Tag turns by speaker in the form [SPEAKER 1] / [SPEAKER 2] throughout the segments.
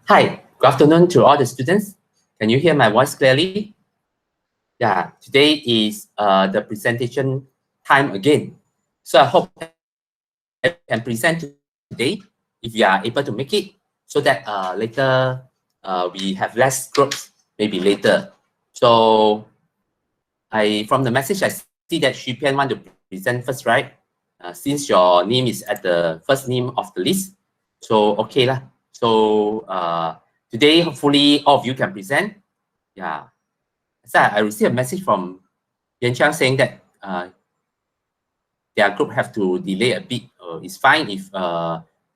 [SPEAKER 1] Hi, good afternoon to all the students. Can you hear my voice clearly? Yeah, today is the presentation time again. So I hope I can present today if you are able to make it, so that later we have less groups, maybe later. So from the message, I see that Xu Pian want to present first, right? Since your name is at the first name of the list. So okay lah. So today, hopefully all of you can present. Yeah. So I received a message from Yan Chang saying that their group have to delay a bit. It's fine if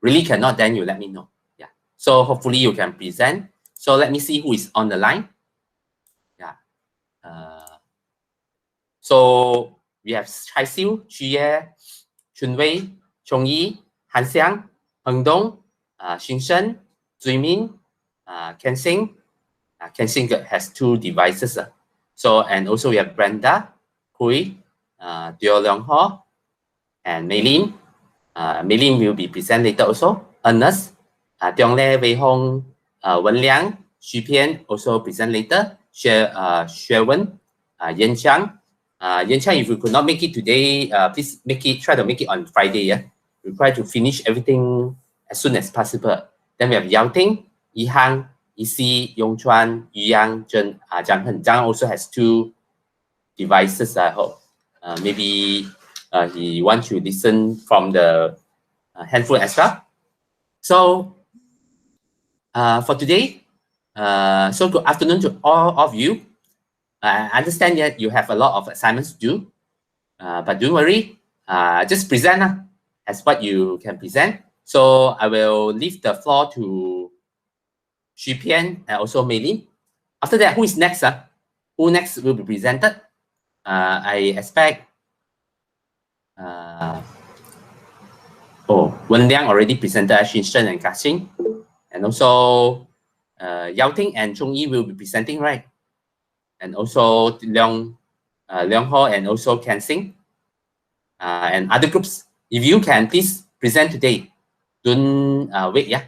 [SPEAKER 1] really cannot, then you let me know. Yeah. So hopefully you can present. So let me see who is on the line. Yeah. So we have Chai Siu, Chu Ye, Chun Wei, Chong Yi, Han Xiang, Heng Dong, Xin Shen, Zui Min, Ken Sing. Ken Sing has 2 devices. So, and also we have Brenda, Hui, Dio Leong Ho, and Maylin. Maylin will be present later also. Ernest, Tiong Le, Wei Hong, Wen Liang, Xu Pian also present later. Xue Wen, Yan Chang. Yan Chang, if you could not make it today, please try to make it on Friday. Yeah, we try to finish everything as soon as possible. Then we have Yao Ting, Yi Hang, Yi Yong Chuan, Yu Yang, Zheng, Zhang Hen. Zhang also has 2 devices. I hope maybe he wants to listen from the handphone as well. So for today, so good afternoon to all of you. I understand that you have a lot of assignments to do, but don't worry, just present as what you can present. So I will leave the floor to Xu Pian and also Maylin. After that, who is next? Who next will be presented? I expect Wen Liang already presented Xin Shen and Ka-Xing. And also Yao Ting and Chong Yi will be presenting, right? And also Leong Ho and also Ken Sing. And other groups, if you can, please present today. Don't wait, yeah?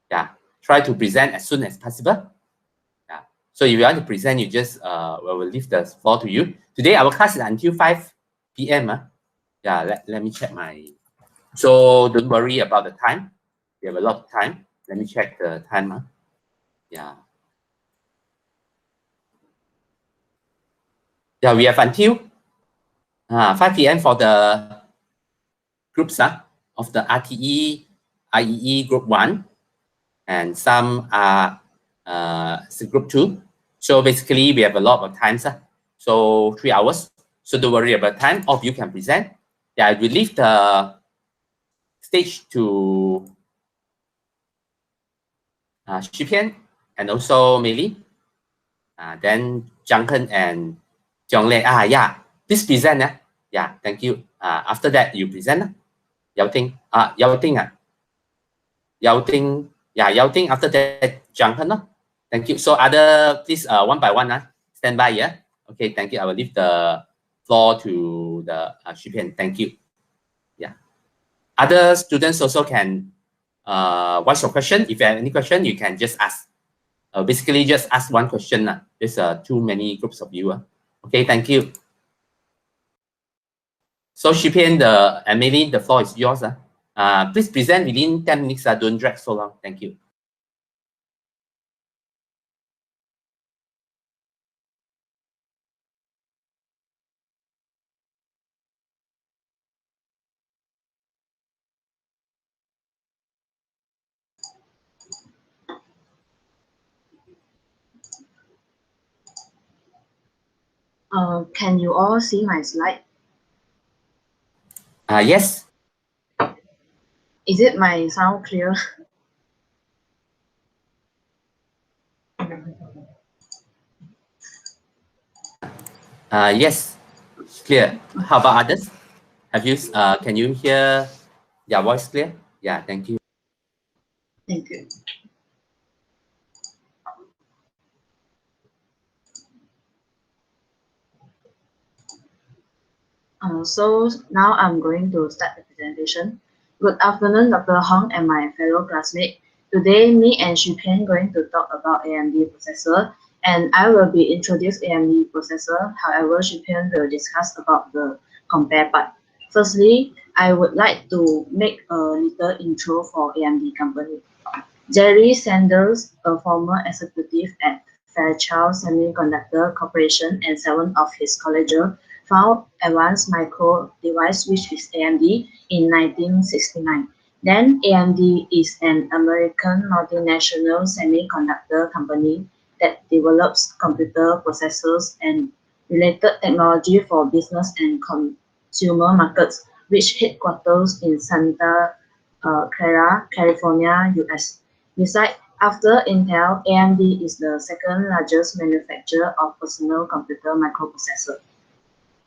[SPEAKER 1] Yeah, try to present as soon as possible. Yeah. So if you want to present, you just will leave the floor to you. Today, our class is until 5 p.m. Yeah, let me check my... So don't worry about the time. We have a lot of time. Let me check the time. Yeah. Yeah, we have until 5 p.m. for the groups of the RTE, IEE group 1, and some are group 2. So basically, we have a lot of times. So 3 hours. So don't worry about time. All of you can present. Yeah, I will leave the stage to Xu Pian and also Meili. Then Zhang Hen and Jiang Lei. Yeah, please present. Yeah, thank you. After that, you present. Yao Ting. Yao Ting. Yao Ting. Yeah, Yao Ting. After that, Zhang Hen. Thank you. So other, please, one by one, stand by. Yeah. Okay, thank you. I will leave the floor to the Xu Pian. Thank you. Yeah. Other students also can voice your question. If you have any question, you can just ask. Basically, just ask one question. There's too many groups of you. Okay, thank you. So Xu Pian and Meili, the floor is yours. Please present within 10 minutes. Don't drag so long. Thank you.
[SPEAKER 2] Can you all see my slide?
[SPEAKER 1] Yes.
[SPEAKER 2] Is it my sound clear?
[SPEAKER 1] Yes, clear. How about others? Have you? Can you hear your voice clear? Yeah, thank you.
[SPEAKER 2] Thank you. So now I'm going to start the presentation. Good afternoon, Dr. Hong and my fellow classmates. Today, me and Shupian going to talk about AMD processor, and I will be introduce AMD processor. However, Shupian will discuss about the compare part. Firstly, I would like to make a little intro for AMD company. Jerry Sanders, a former executive at Fairchild Semiconductor Corporation and seven of his colleagues, found Advanced Micro Device, which is AMD, in 1969. Then AMD is an American multinational semiconductor company that develops computer processors and related technology for business and consumer markets, which headquarters in Santa Clara, California, US. Besides, after Intel, AMD is the second largest manufacturer of personal computer microprocessor.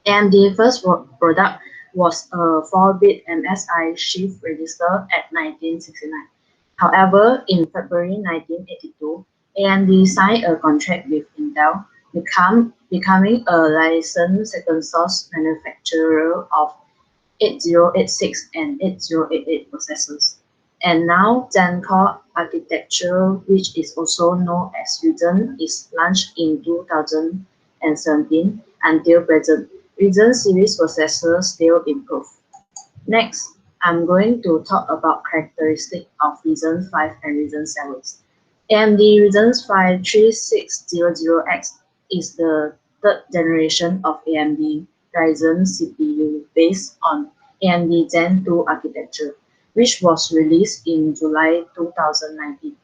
[SPEAKER 2] AMD's first product was a 4-bit MSI shift register at 1969. However, in February 1982, AMD signed a contract with Intel, becoming a licensed second source manufacturer of 8086 and 8088 processors. And now Zen core architecture, which is also known as Ryzen, is launched in 2017 until present. Ryzen series processors still improve. Next, I'm going to talk about characteristics of Ryzen 5 and Ryzen 7. AMD Ryzen 5 3600X is the third generation of AMD Ryzen CPU based on AMD Zen 2 architecture, which was released in July 2019.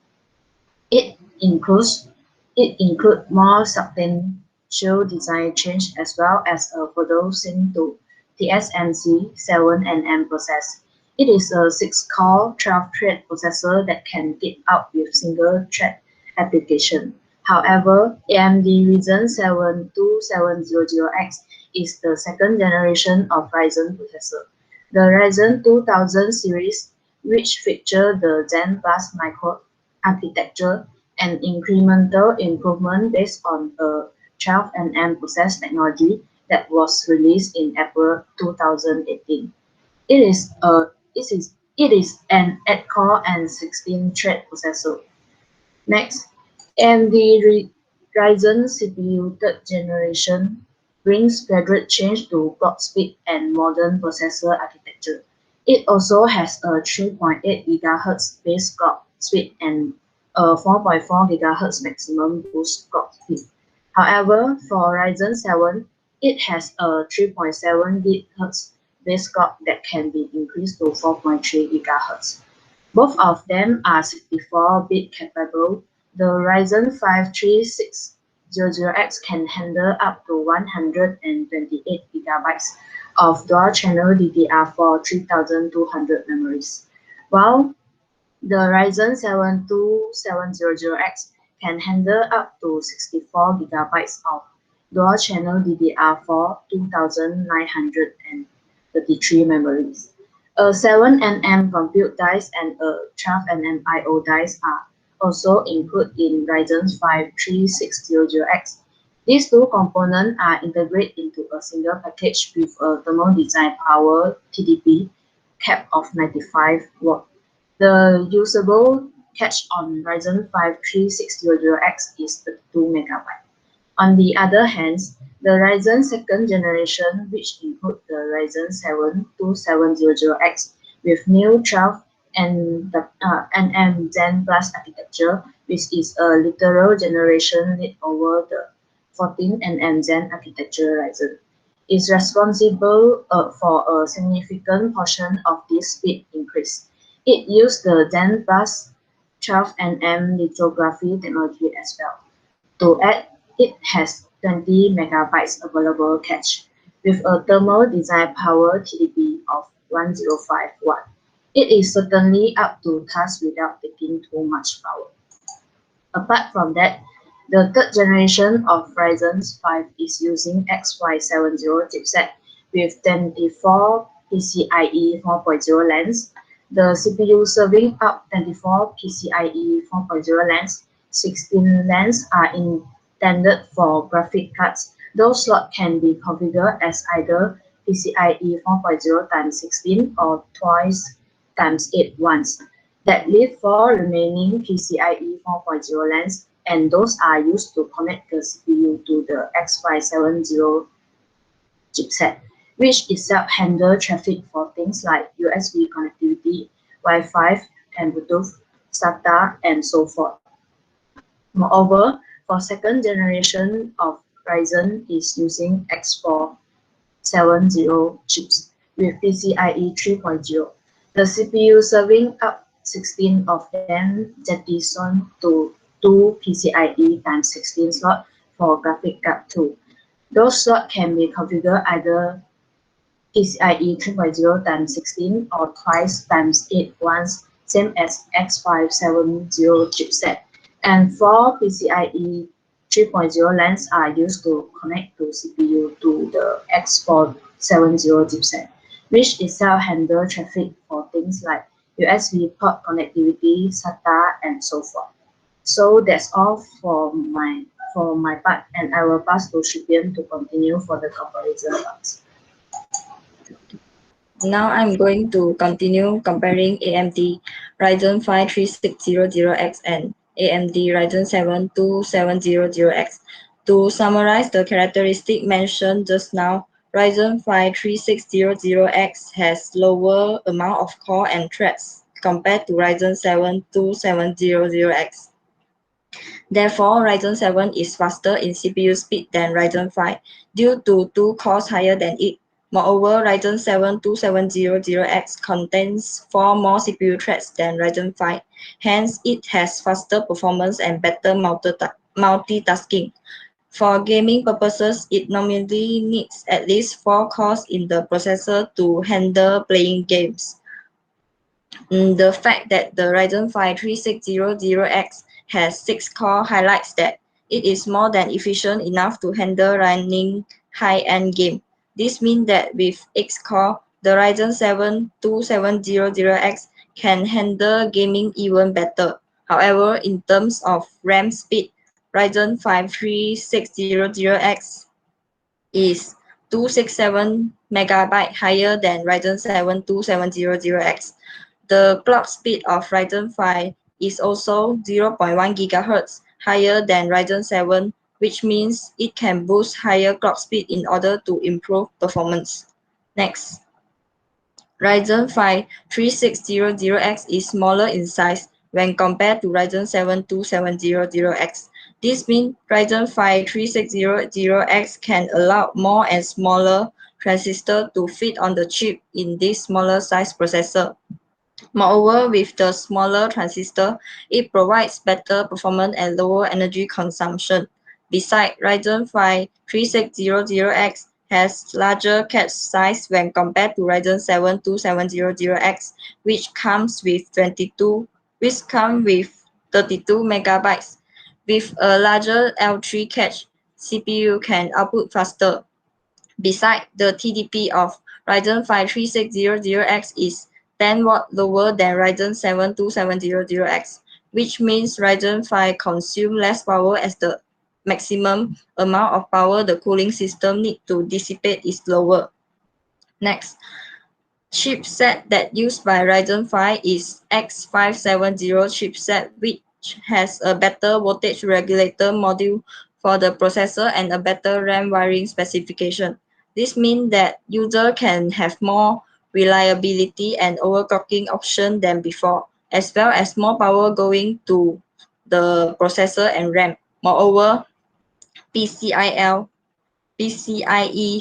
[SPEAKER 2] It includes more substantial design change as well as a further sync to TSMC 7nm process. It is a 6-core 12-thread processor that can get out with single-thread application. However, AMD Ryzen 7 2700X is the second generation of Ryzen processor. The Ryzen 2000 series, which feature the Zen Plus micro architecture and incremental improvement based on a 12nm process technology that was released in April 2018. It is an 8-core and 16-thread processor. Next, AMD Ryzen CPU third generation brings gradual change to clock speed and modern processor architecture. It also has a 3.8 GHz base clock speed and a 4.4 GHz maximum boost clock speed. However, for Ryzen 7, it has a 3.7 GHz base clock that can be increased to 4.3 GHz. Both of them are 64-bit capable. The Ryzen 5 3600X can handle up to 128 GB of dual-channel DDR4 3200 memories, while the Ryzen 7 2700X can handle up to 64 GB of dual-channel DDR4 2933 memories. A 7nm compute dice and a 12nm I/O dice are also included in Ryzen 5 3600X. These two components are integrated into a single package with a thermal design power TDP cap of 95 W. The usable cache on Ryzen 5 3600X is 32 MB. On the other hand, the Ryzen second generation, which includes the Ryzen 7 2700X with new 12 nm Zen Plus architecture, which is a literal generation lead over the 14 nm Zen architecture Ryzen, is responsible for a significant portion of this speed increase. It used the Zen Plus 12 nm lithography technology as well. To add, it has 20 MB available cache with a thermal design power TDP of 105 W. It is certainly up to task without taking too much power. Apart from that, the third generation of Ryzen 5 is using XY70 chipset with 24 PCIe 4.0 lanes. The CPU serving up 24 PCIe 4.0 lanes. 16 lanes are intended for graphic cards. Those slots can be configured as either PCIe 4.0 times 16 or twice times 8 once. that leave 4 remaining PCIe 4.0 lanes, and those are used to connect the CPU to the X570 chipset, which itself handle traffic for things like USB connectivity, Wi-Fi, and Bluetooth, SATA, and so forth. Moreover, for second generation of Ryzen is using X470 chips with PCIe 3.0. The CPU serving up 16 of them jettisoned to 2 PCIe times 16 slots for graphic card 2. Those slots can be configured either PCIe 3.0 times 16 or twice times 8 once, same as X570 chipset. And 4 PCIe 3.0 LANs are used to connect to CPU to the X470 chipset, which itself handle traffic for things like USB port connectivity, SATA, and so forth. So that's all for my part, and I will pass to Shipian to continue for the comparison part.
[SPEAKER 3] Now I'm going to continue comparing AMD Ryzen 5 3600X and AMD Ryzen 7 2700X. To summarize the characteristic mentioned just now, Ryzen 5 3600X has lower amount of core and threads compared to Ryzen 7 2700X. Therefore, Ryzen 7 is faster in CPU speed than Ryzen 5 due to 2 cores higher than it. Moreover, Ryzen 7 2700X contains 4 more CPU threads than Ryzen 5. Hence, it has faster performance and better multitasking. For gaming purposes, it normally needs at least 4 cores in the processor to handle playing games. The fact that the Ryzen 5 3600X has 6 cores highlights that it is more than efficient enough to handle running high-end game. This means that with 8 core, the Ryzen 7 2700X can handle gaming even better. However, in terms of RAM speed, Ryzen 5 3600X is 267 MB higher than Ryzen 7 2700X. The clock speed of Ryzen 5 is also 0.1 GHz higher than Ryzen 7, which means it can boost higher clock speed in order to improve performance. Next. Ryzen 5 3600X is smaller in size when compared to Ryzen 7 2700X. This means Ryzen 5 3600X can allow more and smaller transistors to fit on the chip in this smaller size processor. Moreover, with the smaller transistor, it provides better performance and lower energy consumption. Besides, Ryzen 5 3600X has larger cache size when compared to Ryzen 7 2700X, which comes with 32 MB. With a larger L3 cache, CPU can output faster. Besides, the TDP of Ryzen 5 3600X is 10 watt lower than Ryzen 7 2700X, which means Ryzen 5 consumes less power as the maximum amount of power the cooling system needs to dissipate is lower. Next, chipset that used by Ryzen 5 is X570 chipset, which has a better voltage regulator module for the processor and a better RAM wiring specification. This means that user can have more reliability and overclocking option than before, as well as more power going to the processor and RAM. Moreover, PCIe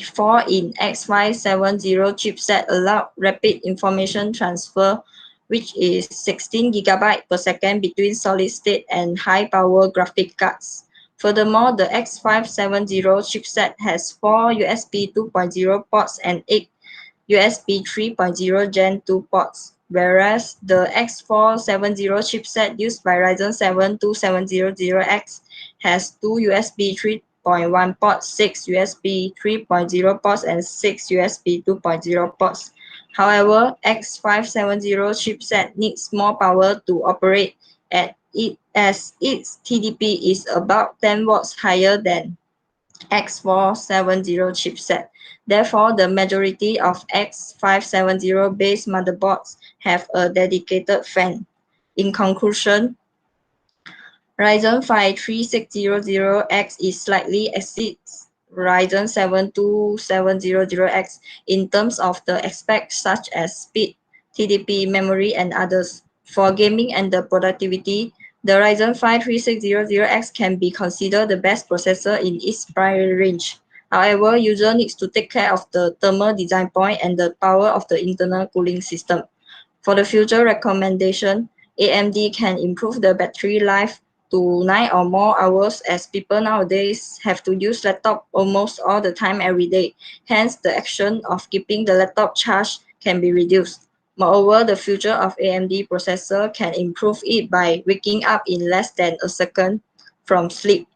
[SPEAKER 3] 4 in X570 chipset allow rapid information transfer, which is 16 GB per second between solid-state and high-power graphic cards. Furthermore, the X570 chipset has 4 USB 2.0 ports and 8 USB 3.0 Gen 2 ports, whereas the X470 chipset used by Ryzen 7 2700X has 2 USB 3.1 ports, 6 USB 3.0 ports, and 6 USB 2.0 ports. However, X570 chipset needs more power to operate at it as its TDP is about 10 watts higher than X470 chipset. Therefore, the majority of X570 based motherboards have a dedicated fan. In conclusion, Ryzen 5 3600X is slightly exceeds Ryzen 7 2700X in terms of the aspects such as speed, TDP, memory, and others. For gaming and the productivity, the Ryzen 5 3600X can be considered the best processor in its price range. However, user needs to take care of the thermal design point and the power of the internal cooling system. For the future recommendation, AMD can improve the battery life to 9 or more hours, as people nowadays have to use laptop almost all the time every day. Hence, the action of keeping the laptop charged can be reduced. Moreover, the future of AMD processor can improve it by waking up in less than a second from sleep.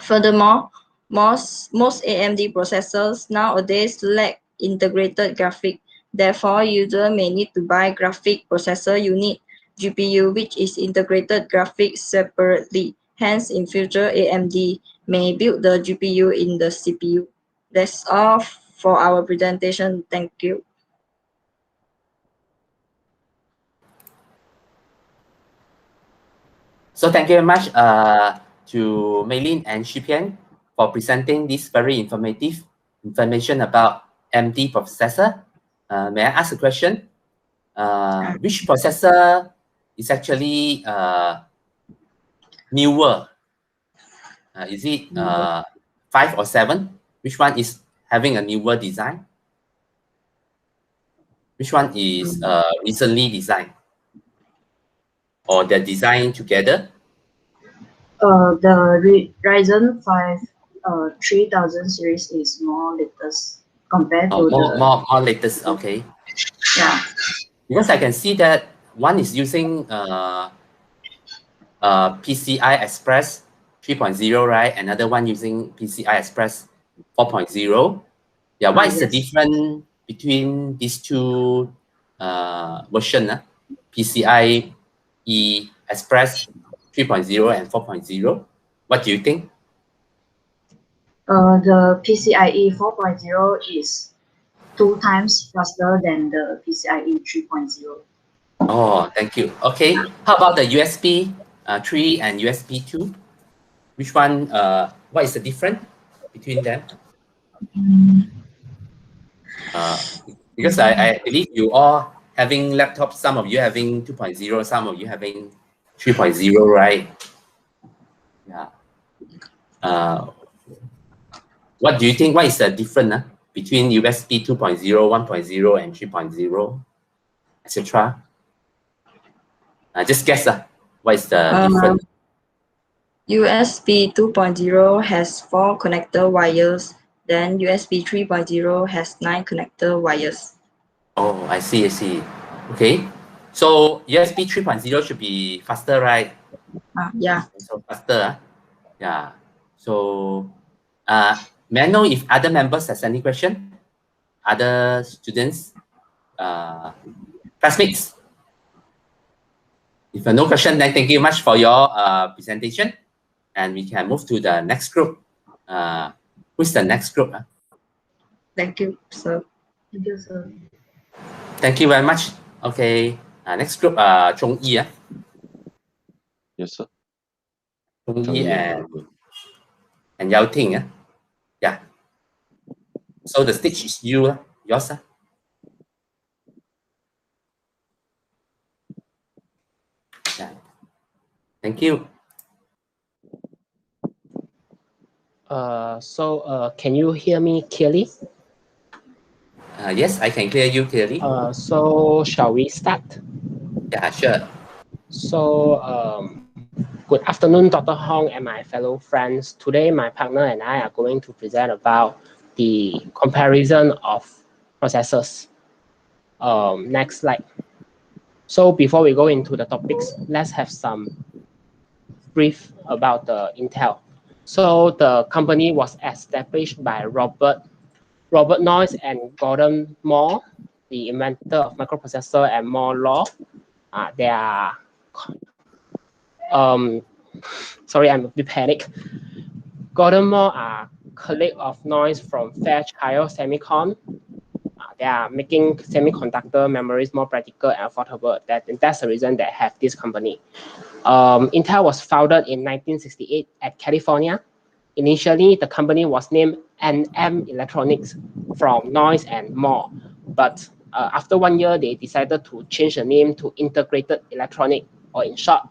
[SPEAKER 3] Furthermore, most AMD processors nowadays lack integrated graphic. Therefore, user may need to buy graphic processor unit GPU, which is integrated graphics separately. Hence, in future, AMD may build the GPU in the CPU. That's all for our presentation. Thank you.
[SPEAKER 1] So thank you very much to Maylin and Shipian for presenting this very informative information about AMD processor. May I ask a question? Which processor is actually newer? Is it 5 or 7? Which one is having a newer design? Which one is recently designed? Or they're designed together?
[SPEAKER 2] The Ryzen 5 3000 series is more latest compared to
[SPEAKER 1] more latest, okay.
[SPEAKER 2] Yeah.
[SPEAKER 1] Because I can see that one is using PCI Express 3.0, right? Another one using PCI Express 4.0. Yeah, what is the difference between these two versions? PCI Express 3.0 and 4.0. What do you think?
[SPEAKER 2] The PCIe 4.0 is 2 times faster than the PCIe 3.0.
[SPEAKER 1] Oh, thank you. Okay, how about the USB 3 and USB 2? Which one, what is the difference between them? Because I believe you all having laptops, some of you having 2.0, some of you having 3.0, right? Yeah. What do you think? What is the difference between USB 2.0, 1.0, and 3.0, etc.? Just guess. What is the difference?
[SPEAKER 3] USB 2.0 has 4 connector wires, then USB 3.0 has 9 connector wires.
[SPEAKER 1] Oh, I see. Okay. So USB 3.0 should be faster, right?
[SPEAKER 3] Yeah.
[SPEAKER 1] So faster. Yeah. So may I know if other members has any question? Other students, classmates? If no question, then thank you much for your presentation. And we can move to the next group. Who's the next group?
[SPEAKER 3] Thank you, sir.
[SPEAKER 2] Thank you, sir.
[SPEAKER 1] Thank you very much. Okay. Next group, Chong Yi.
[SPEAKER 4] Yes, sir.
[SPEAKER 1] Chong Yi and Yao Ting. Yeah. So the stage is yours. Yeah. Thank you.
[SPEAKER 5] Can you hear me clearly?
[SPEAKER 1] Yes, I can hear you clearly.
[SPEAKER 5] So shall we start?
[SPEAKER 1] Yeah, sure.
[SPEAKER 5] So good afternoon, Dr. Hong and my fellow friends. Today, my partner and I are going to present about the comparison of processors. Next slide. So before we go into the topics, let's have some brief about the Intel. So the company was established by Robert Noyce and Gordon Moore, the inventor of microprocessor and Moore law. They are, sorry, I'm a bit panic. Gordon Moore are colleague of Noyce from Fairchild Semicon. they are making semiconductor memories more practical and affordable. That's the reason they have this company. Intel was founded in 1968 at California. Initially, the company was named NM Electronics from noise and more, but after 1 year, they decided to change the name to Integrated Electronic, or in short,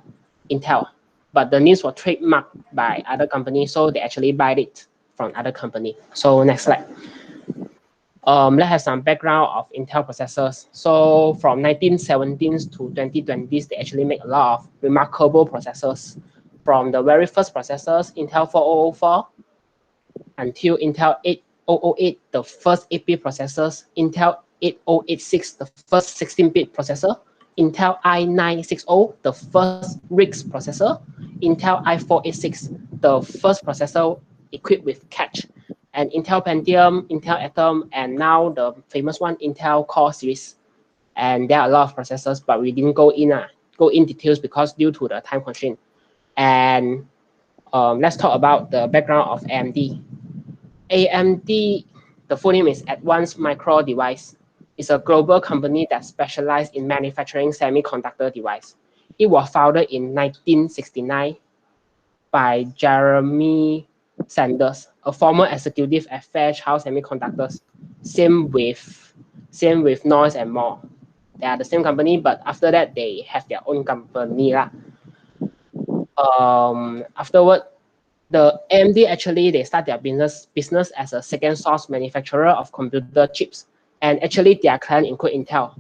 [SPEAKER 5] Intel. But the names were trademarked by other companies, so they actually buy it from other company. So next slide. Let's have some background of Intel processors. So from 1970s to 2020s, they actually make a lot of remarkable processors. From the very first processors, Intel 4004, until Intel 8008, the first 8-bit processors, Intel 8086, the first 16-bit processor, Intel i960, the first RISC processor, Intel i486, the first processor equipped with cache, and Intel Pentium, Intel Atom, and now the famous one, Intel Core series. And there are a lot of processors, but we didn't go in details because due to the time constraint. And let's talk about the background of AMD. AMD, the full name is Advanced Micro Device. It's a global company that specializes in manufacturing semiconductor device. It was founded in 1969 by Jeremy Sanders, a former executive at Fairchild Semiconductors. Same with Noise and more. They are the same company, but after that they have their own company lah. Afterward, the AMD actually they start their business as a second source manufacturer of computer chips, and actually their client include Intel,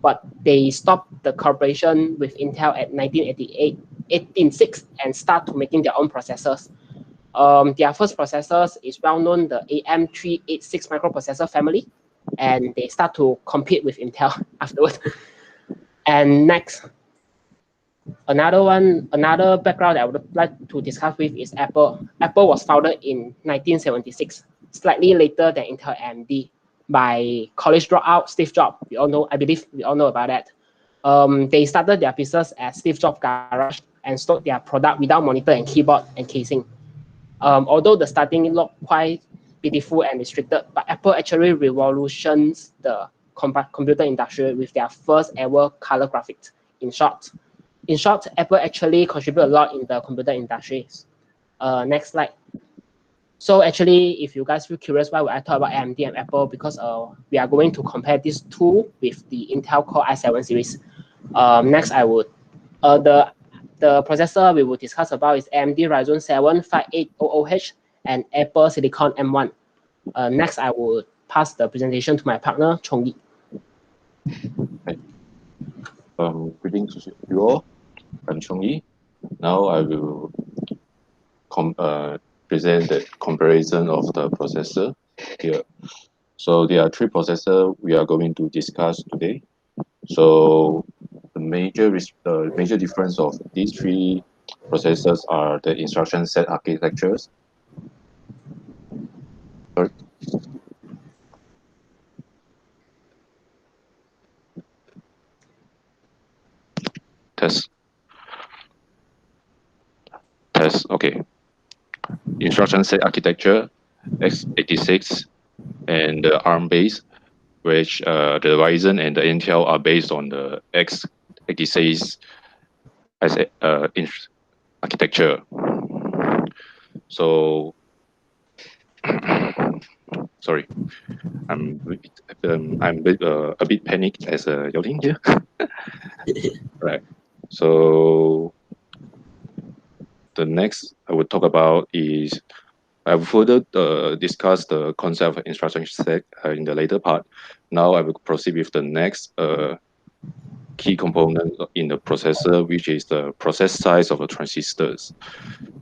[SPEAKER 5] but they stopped the cooperation with Intel at 1886 and start to making their own processors. Their first processors is well known, the AM386 microprocessor family, and they start to compete with Intel afterwards. And next, another background that I would like to discuss with is Apple. Apple was founded in 1976, slightly later than Intel AMD, by college dropout Steve Jobs. I believe we all know about that. They started their business at Steve Jobs' garage and sold their product without monitor and keyboard and casing. Although the starting looked quite beautiful and restricted, but Apple actually revolutionized the computer industry with their first ever color graphics. In short, Apple actually contributed a lot in the computer industry. Next slide. So actually, if you guys feel curious why would I talk about AMD and Apple, because we are going to compare these two with the Intel Core i7 series. Next, I would the processor we will discuss about is AMD Ryzen 7 5800H and Apple Silicon M1. Next, I will pass the presentation to my partner Chong Yi.
[SPEAKER 4] Greetings to you all. I'm Chong Yi. Now I will present the comparison of the processor here. So there are 3 processors we are going to discuss today. So the major difference of these 3 processors are the instruction set architectures. Sorry. Test. Okay. Instruction set architecture, x86, and the ARM base, which the Ryzen and the Intel are based on the x86 as architecture. So, sorry, I'm a bit panicked as yelling here. Right. So the next I would talk about is I will further discuss the concept of instruction set in the later part. Now I will proceed with the next key component in the processor, which is the process size of the transistors.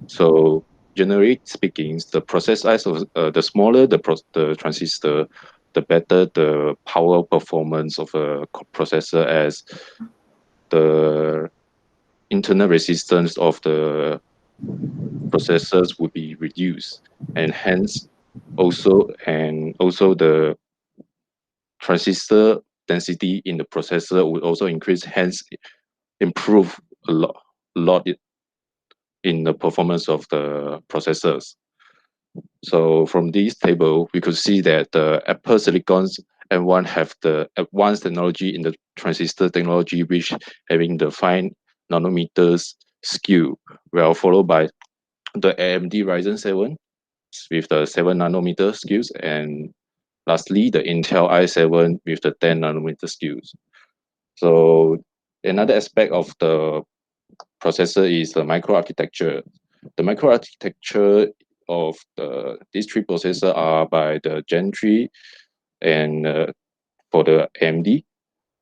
[SPEAKER 4] So generally speaking, the process size of the smaller the transistor, the better the power performance of a processor, as the internal resistance of the processors would be reduced, and hence also the transistor density in the processor would also increase, hence improve a lot in the performance of the processors. So from this table, we could see that the Apple Silicon's and one have the advanced technology in the transistor technology, which having the 5 nanometers skew, well followed by the AMD Ryzen 7 with the 7 nanometer skews, and lastly the Intel i7 with the 10 nanometer skews. So another aspect of the processor is the microarchitecture. The microarchitecture of these 3 processors are by the Gen 3 and for the AMD,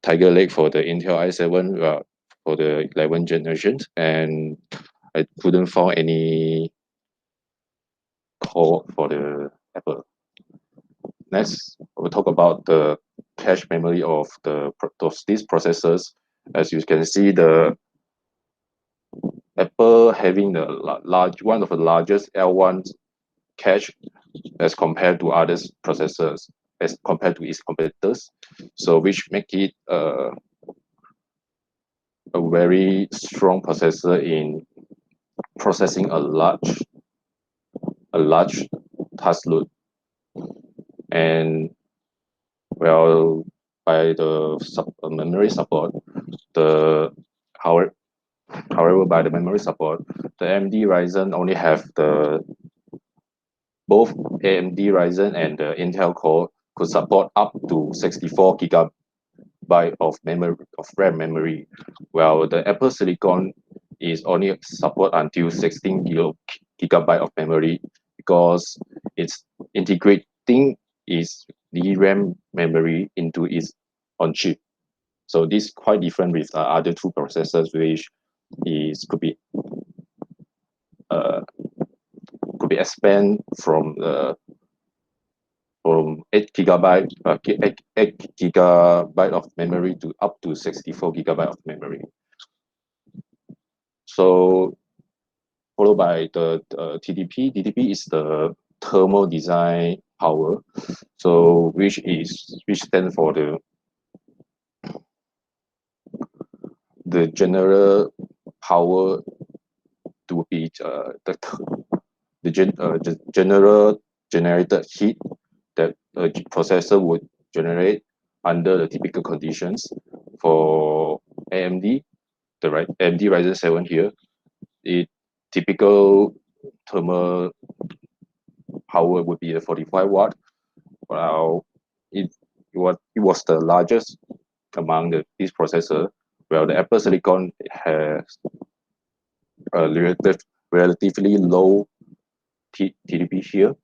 [SPEAKER 4] Tiger Lake for the Intel i7 for the 11th generation, and I couldn't find any code for the Apple. Next, we'll talk about the cache memory of these processors. As you can see, the Apple having the one of the largest L1 cache as compared to other processors, as compared to its competitors. So which make it a very strong processor in processing a large task load. And well, by the memory support, however, by the memory support, the AMD Ryzen only have both AMD Ryzen and the Intel Core could support up to 64 gigabyte of RAM memory, while the Apple Silicon is only support until 16 gigabyte of memory, because it's integrating its DRAM memory into its on chip. So this is quite different with other 2 processors, which could be expand from 8 gigabyte of memory to up to 64 gigabyte of memory. So followed by the TDP. TDP is the thermal design power, so which stands for the general power to be the general generated heat that a processor would generate under the typical conditions. For AMD, the AMD Ryzen 7 here, typical thermal power would be 45 watt. While it was the largest among these processors, while the Apple Silicon has a relatively low TDP here,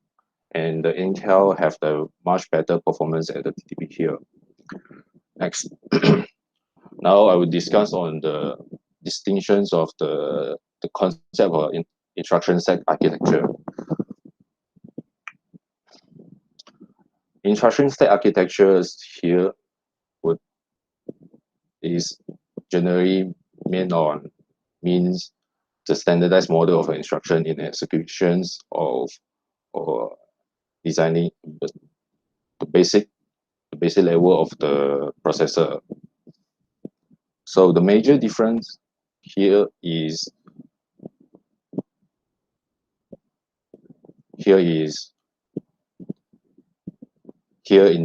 [SPEAKER 4] and the Intel have the much better performance at the TDP here. Next, now I will discuss on the distinctions of the concept of instruction set architecture. Instruction set architectures here is generally means the standardized model of an instruction in executions or designing the basic level of the processor. So the major difference here in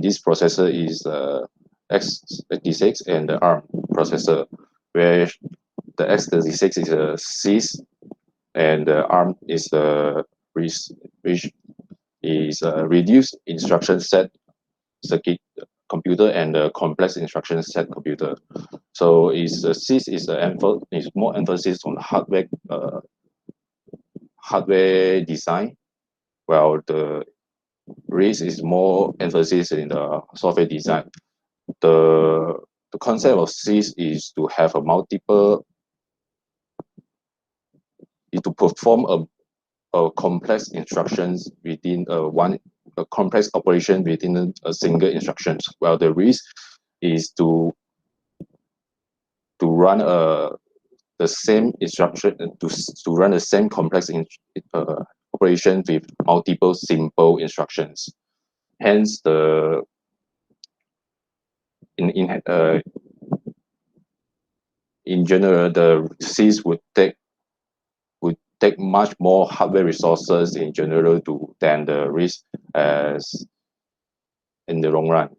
[SPEAKER 4] this processor is x86 and the ARM processor, where the x86 is a CIS and the ARM is which is a reduced instruction set circuit computer and a complex instruction set computer. So CIS is more emphasis on hardware design, while the RISC is more emphasis in the software design. The concept of CIS is to have to perform a complex instructions within a complex operation within a single instruction, while the RISC is to run the same instruction to run the same complex operation with multiple simple instructions. Hence, in general, the CIS would take much more hardware resources in general than the RISC as in the long run.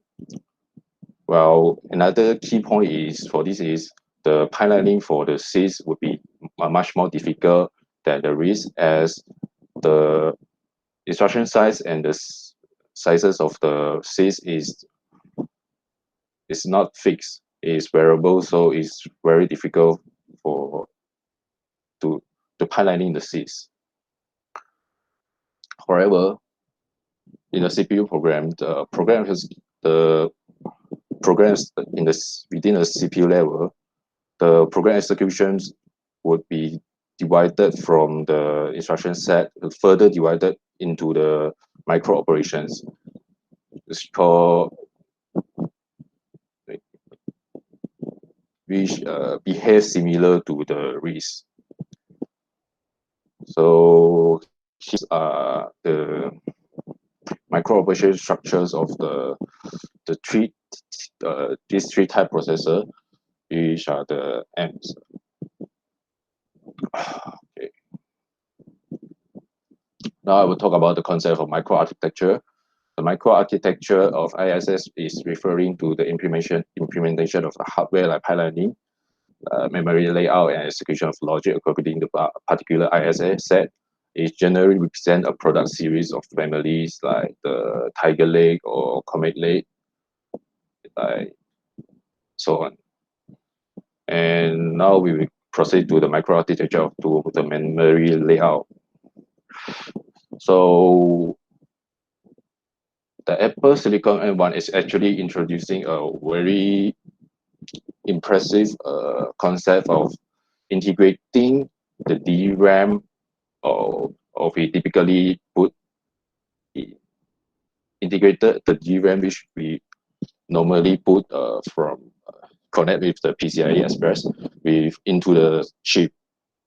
[SPEAKER 4] Well, another key point is for this is the pipelining for the seeds would be much more difficult than the RISC, as the instruction size and the sizes of the seeds is not fixed, it's variable, so it's very difficult for to pipelining the seeds. However, in the CPU program, the programs in within the CPU level, the program executions would be divided from the instruction set, further divided into the micro operations. It's called which behave similar to the RISC. So these are the micro operation structures of these three type processor, which are the Amds. Okay. Now I will talk about the concept of microarchitecture. The microarchitecture of ISS is referring to the implementation of the hardware like pipelining, memory layout, and execution of logic according to the particular ISS set. It generally represents a product series of families like the Tiger Lake or Comet Lake, like so on. And now we will proceed to the microarchitecture to the memory layout. So the Apple Silicon M1 is actually introducing a very impressive concept of integrating the DRAM, or we typically integrated the DRAM which we normally put from connect with the PCIe Express into the chip,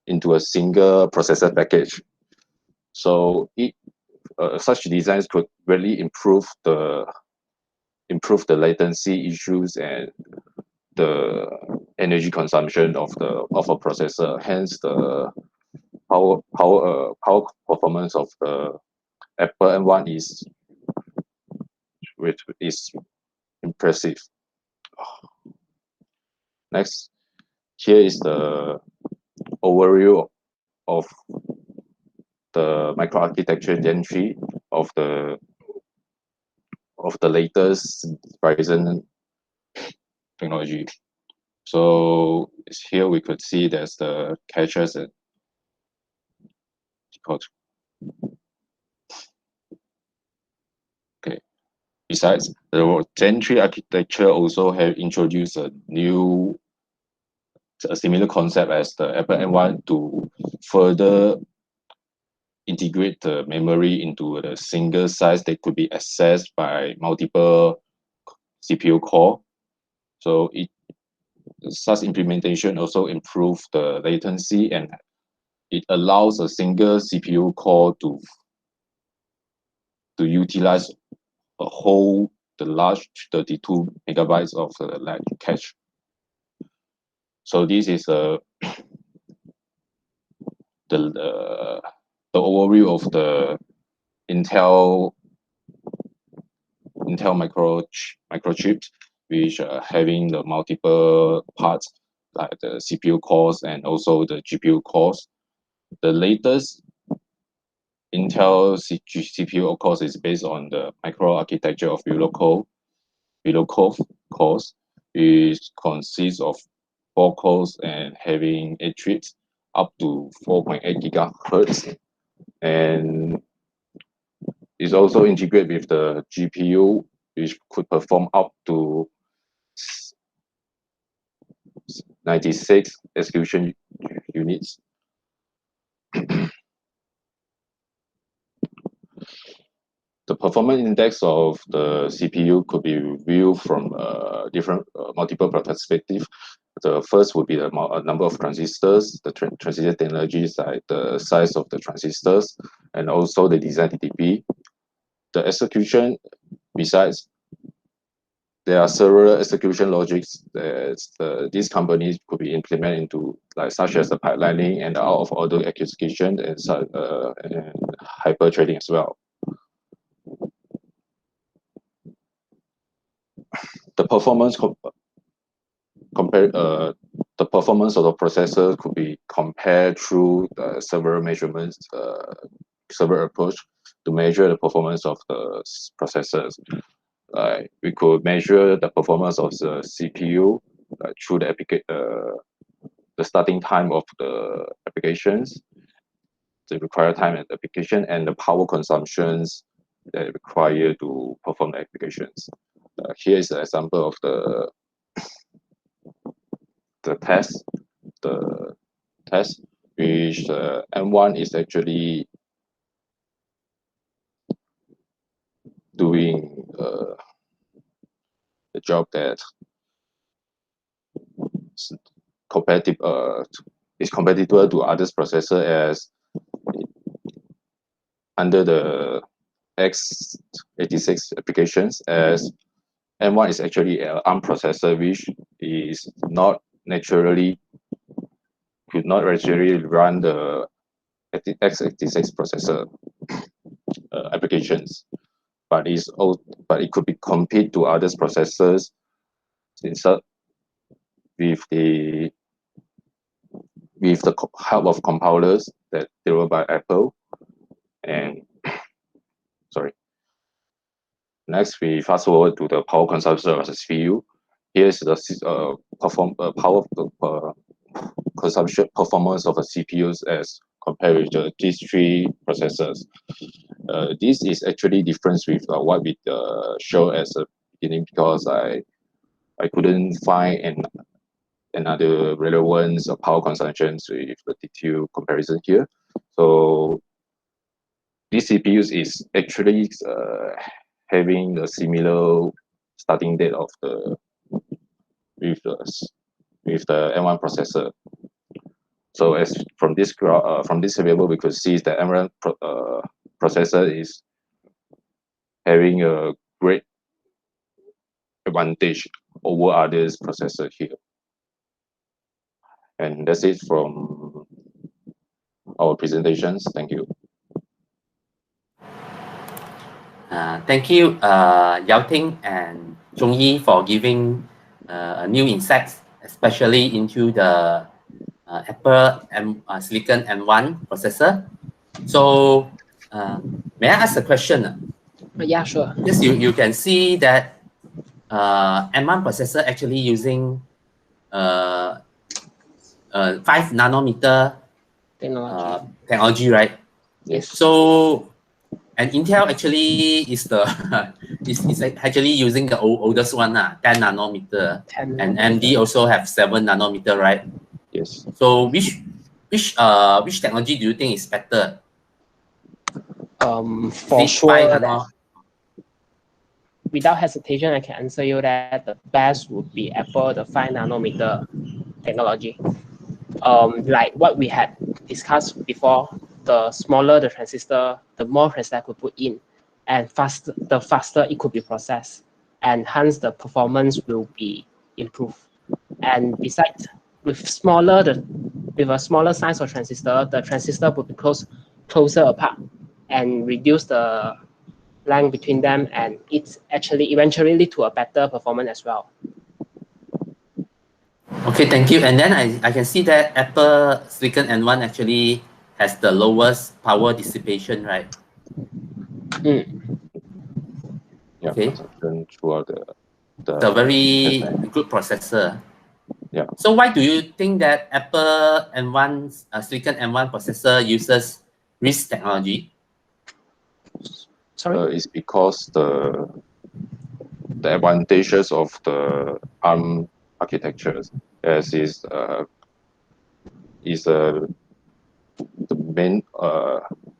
[SPEAKER 4] into a single processor package. So such designs could really improve the latency issues and the energy consumption of a processor. Hence, the power performance of the Apple M1 is impressive. Next, here is the overview of the microarchitecture Gen 3 of the latest Ryzen technology. So here we could see there's the caches and okay. Besides, the Gen 3 architecture also have introduced a similar concept as the Apple M1 to further integrate the memory into the single size that could be accessed by multiple CPU core. So such implementation also improve the latency, and it allows a single CPU core to utilize the large 32 megabytes of the cache. So this is the overview of the Intel microchips, which are having the multiple parts like the CPU cores and also the GPU cores. The latest Intel CPU cores is based on the microarchitecture of Willow cores, which consists of 4 cores and having 8 threads up to 4.8 gigahertz, and is also integrated with the GPU, which could perform up to 96 execution units. The performance index of the CPU could be viewed from multiple perspectives. The first would be the number of transistors, the transistor technologies like the size of the transistors, and also the design TTP. The execution, besides, there are several execution logics that these companies could be implemented into, like such as the pipelining and out of order execution and hyper threading as well. the performance the performance of the processor could be compared through several measurements, several approach to measure the performance of the processors. We could measure the performance of the CPU through the starting time of the applications, the required time and application, and the power consumptions that require to perform the applications. Here is an example of the test, which M1 is actually doing the job that is compatible to others processor, as under the x86 applications, as M1 is actually an ARM processor, which is not naturally could not naturally run the x86 processor applications, but it could be compete to others processors with the help of compilers that developed by Apple. And sorry. Next, we fast forward to the power consumption of the CPU. Here's the power consumption performance of the CPUs as compared with the G3 processors. This is actually different with what we show as a beginning, because I couldn't find another relevant power consumption with the detailed comparison here. So these CPUs is actually having a similar starting date of with the M1 processor. So as from this table, we could see that M1 processor is having a great advantage over others processor here. And that's it from our presentations. Thank you.
[SPEAKER 1] Thank you, Yao Ting and Zhongyi, for giving a new insights, especially into the Apple Silicon M1 processor. So, may I ask a question?
[SPEAKER 5] Yeah, sure.
[SPEAKER 1] Yes, you can see that M1 processor actually using 5 nanometer technology, right?
[SPEAKER 5] Yes.
[SPEAKER 1] So, and Intel actually is the is actually using the oldest one, 10 nanometer.
[SPEAKER 5] 10
[SPEAKER 1] and AMD also have 7 nanometer, right?
[SPEAKER 4] Yes.
[SPEAKER 1] So which technology do you think is better?
[SPEAKER 5] For sure, without hesitation, I can answer you that the best would be Apple, the 5 nanometer technology. Like what we had discussed before, the smaller the transistor, the more transistor I could put in, and the faster it could be processed, and hence the performance will be improved. And besides, with a smaller size of transistor, the transistor would be closer apart and reduce the length between them, and it's actually eventually lead to a better performance as well.
[SPEAKER 1] Okay, thank you. And then I can see that Apple Silicon M1 actually has the lowest power dissipation, right?
[SPEAKER 4] Yeah,
[SPEAKER 1] okay.
[SPEAKER 4] Consumption throughout
[SPEAKER 1] It's a very good processor.
[SPEAKER 4] Yeah.
[SPEAKER 1] So why do you think that Apple M1 Silicon M1 processor uses RISC technology?
[SPEAKER 5] Sorry?
[SPEAKER 4] It's because the advantages of the ARM architectures, as the main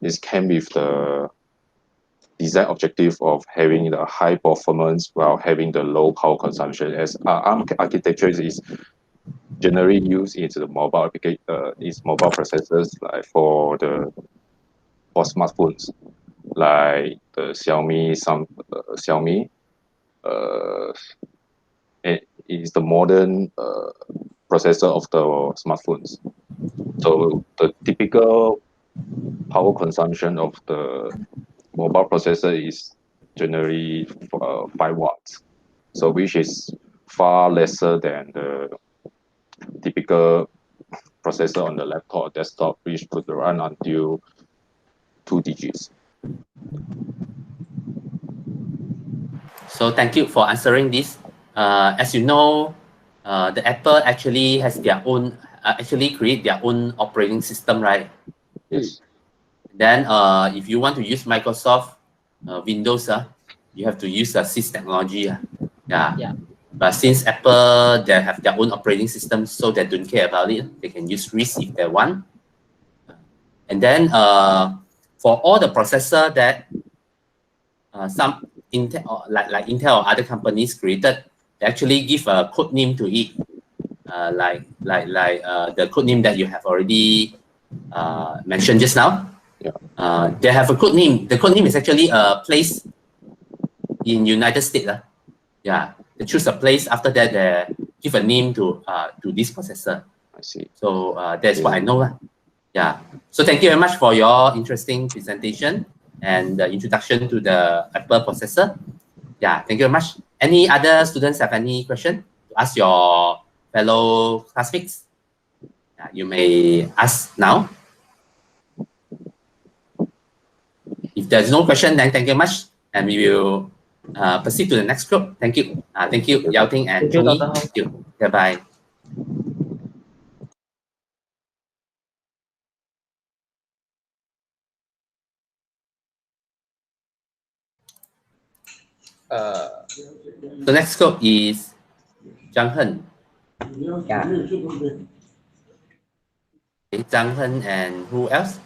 [SPEAKER 4] is came with the design objective of having the high performance while having the low power consumption, as ARM architecture is generally used in the mobile mobile processors, like for smartphones, like the Xiaomi. It is the modern processor of the smartphones. So the typical power consumption of the mobile processor is generally 5 watts. So which is far lesser than the typical processor on the laptop or desktop, which could run until 2 digits.
[SPEAKER 1] So thank you for answering this. As you know, the Apple actually has their own, actually create their own operating system, right?
[SPEAKER 4] Yes.
[SPEAKER 1] Then if you want to use Microsoft Windows, you have to use the sys technology. Yeah. But since Apple, they have their own operating system, so they don't care about it. They can use RISC if they want. And then for all the processor that some Intel, like Intel or other companies created, they actually give a code name to it, like the code name that you have already mentioned just now.
[SPEAKER 4] Yeah.
[SPEAKER 1] They have a code name. The code name is actually a place in United States. Yeah, they choose a place. After that, they give a name to this processor.
[SPEAKER 4] I see.
[SPEAKER 1] So that's what I know. Yeah. So thank you very much for your interesting presentation and the introduction to the Apple processor. Yeah, thank you very much. Any other students have any question to ask your fellow classmates? Yeah, you may ask now. If there's no question, then thank you very much, and we will proceed to the next group. Thank you. Thank you, Yao Ting and
[SPEAKER 5] Thank you,
[SPEAKER 1] Chong Yi.
[SPEAKER 5] Dr. Hong.
[SPEAKER 1] Thank you. Goodbye. The next group is Zhang Hen.
[SPEAKER 5] Yeah.
[SPEAKER 1] Okay, Zhang Hen and who else?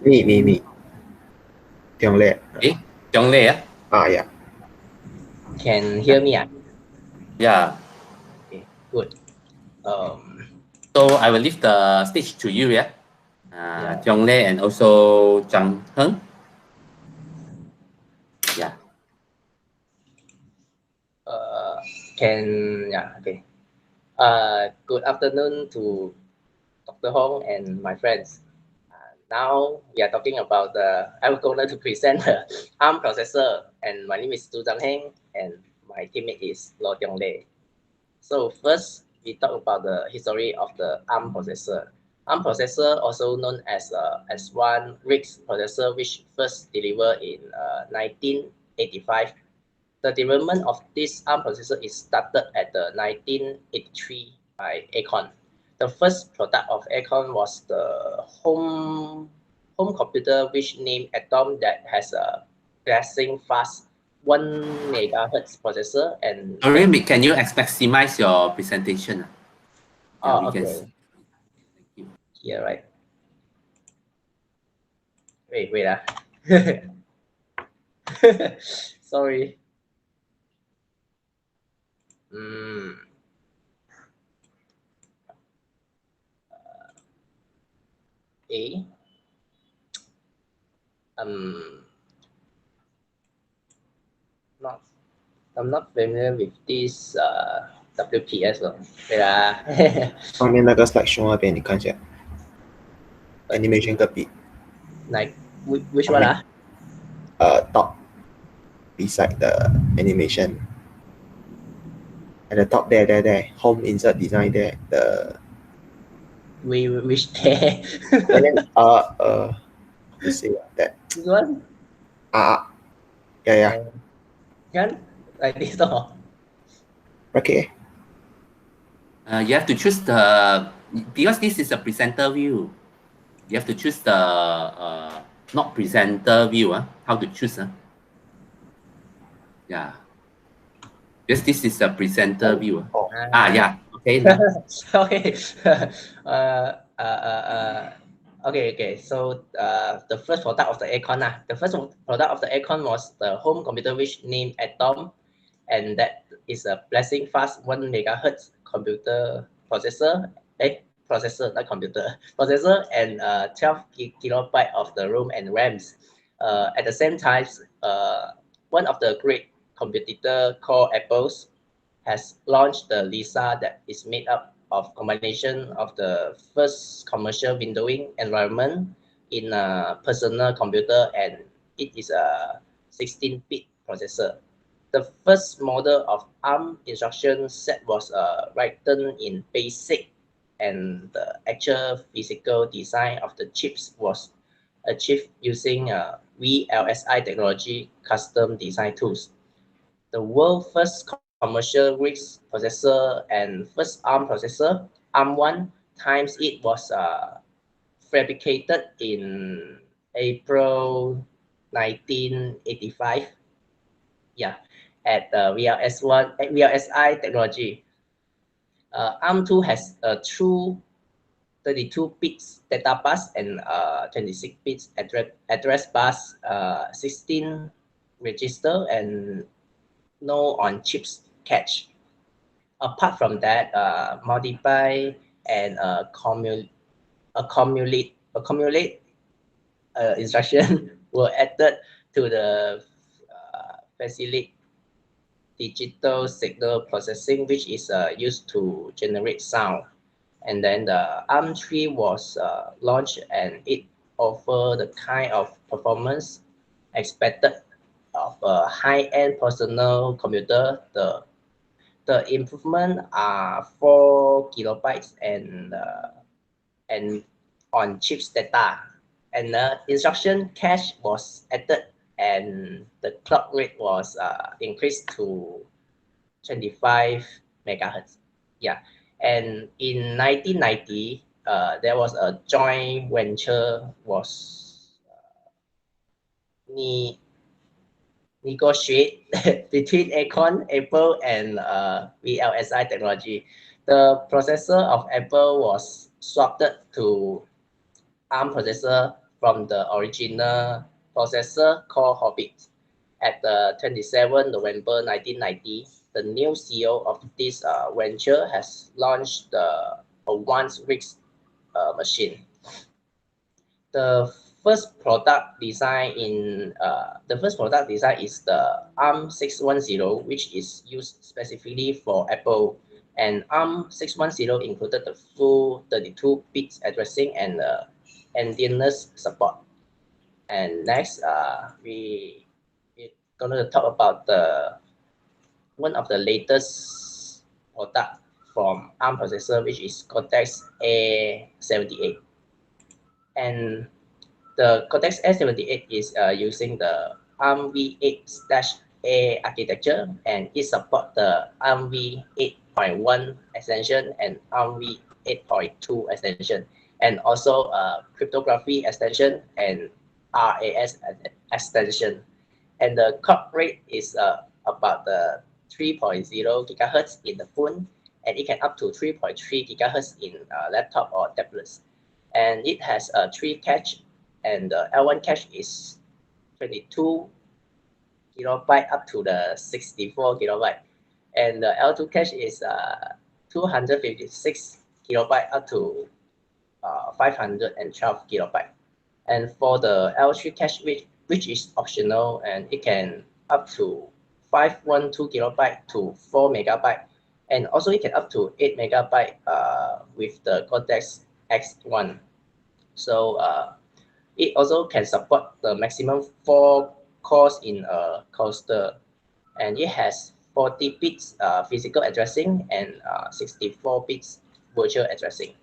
[SPEAKER 6] Me. Tiong Le.
[SPEAKER 1] Okay, Zhong Lei.
[SPEAKER 6] Yeah.
[SPEAKER 5] Can hear me?
[SPEAKER 1] Yeah.
[SPEAKER 5] Okay, good.
[SPEAKER 1] So I will leave the stage to you, yeah?
[SPEAKER 5] Yeah.
[SPEAKER 1] Zhong Lei and also Zhang Hen. Yeah.
[SPEAKER 5] Okay. Good afternoon to Dr. Hong and my friends. Now we are talking about I'm going to present the ARM processor, and my name is Tu Zhang Heng, and my teammate is Lo Tiong Lei. So first, we talk about the history of the ARM processor. ARM processor, also known as S1 RISC processor, which first delivered in 1985. The development of this ARM processor is started at the 1983 by Acorn. The first product of Acorn was the home computer, which named Atom, that has a blazing fast 1 megahertz processor. And
[SPEAKER 1] Sorry, can you maximize your presentation?
[SPEAKER 5] oh,
[SPEAKER 1] we can
[SPEAKER 5] okay.
[SPEAKER 1] see. Thank you.
[SPEAKER 5] Here, right? Wait. Sorry. I'm not familiar with this WPS 咯。对啦。
[SPEAKER 6] 上面那个 slideshow 那边你看一下，animation 隔壁。
[SPEAKER 5] Like which one 啊
[SPEAKER 6] ？Top beside the animation. At the top there, home insert design there.
[SPEAKER 5] Which there?
[SPEAKER 6] And then you see that.
[SPEAKER 5] This one?
[SPEAKER 6] Yeah.
[SPEAKER 5] Kan? Like this or?
[SPEAKER 6] Okay.
[SPEAKER 1] You have to choose because this is a presenter view. You have to choose the not presenter view. How to choose? Yeah. Yes, this is a presenter view. Yeah. Okay.
[SPEAKER 5] Okay. Okay. So the first product of the Acorn, the first product of the Acorn was the home computer, which named Atom, and that is a blazing fast 1 megahertz computer processor. Processor, not computer. Processor, and 12 kilobyte of the ROM and RAMs. At the same time, one of the great competitor called Apple's has launched the Lisa, that is made up of combination of the first commercial windowing environment in a personal computer, and it is a 16-bit processor.
[SPEAKER 7] the first model of ARM instruction set was written in BASIC, and the actual physical design of the chips was achieved using VLSI technology custom design tools. The world's first commercial RISC processor and first ARM processor, ARM1 times it was fabricated in April 1985. Yeah, at VLSI technology. ARM2 has a true 32 bits data bus and 26 bits address bus, 16 register, and no on-chips cache. Apart from that, multiply and accumulate instruction were added to the facilitate digital signal processing, which is used to generate sound. And then the ARM3 was launched, and it offered the kind of performance expected of a high-end personal computer. The improvement are 4 kilobytes and on chips data, and the instruction cache was added, and the clock rate was increased to 25 megahertz. Yeah, and in 1990, there was a joint venture was negotiate between Apple and VLSI technology. The processor of Apple was swapped to ARM processor from the original processor called Hobbit. At the 27 November 1990, the new CEO of this venture has launched the Advanced RISC machine. The first product design is the ARM610, which is used specifically for Apple. And ARM610 included the full 32 bits addressing and endianness support. And next, we're going to talk about one of the latest product from ARM processor, which is Cortex A78. And the Cortex S78 is using the ARMv8-A architecture, and it supports the ARMv8.1 extension and ARMv8.2 extension, and also cryptography extension and RAS extension. And the clock rate is about the 3.0 gigahertz in the phone, and it can up to 3.3 gigahertz in laptop or tablets. And it has a 3 cache, and the L1 cache is 22 kilobyte up to the 64 kilobyte, and the L2 cache is 256 kilobyte up to 512 kilobyte. And for the L3 cache, which is optional, and it can up to 512 kilobyte to 4 megabyte, and also it can up to 8 megabyte with the Cortex X1. So it also can support the maximum 4 cores in a cluster, and it has 40 bits physical addressing and 64 bits virtual addressing.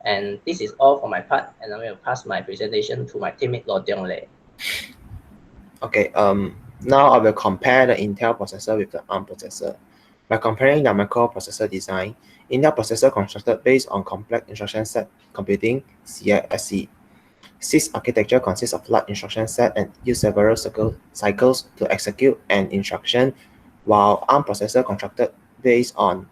[SPEAKER 7] And this is all for my part, and I will pass my presentation to my teammate Lo Tiong Le.
[SPEAKER 6] Okay, now I will compare the Intel processor with the ARM processor. By comparing the microprocessor design, Intel processor constructed based on complex instruction set computing (CISC). CISC architecture consists of large instruction set and use several cycles to execute an instruction, while ARM processor constructed based on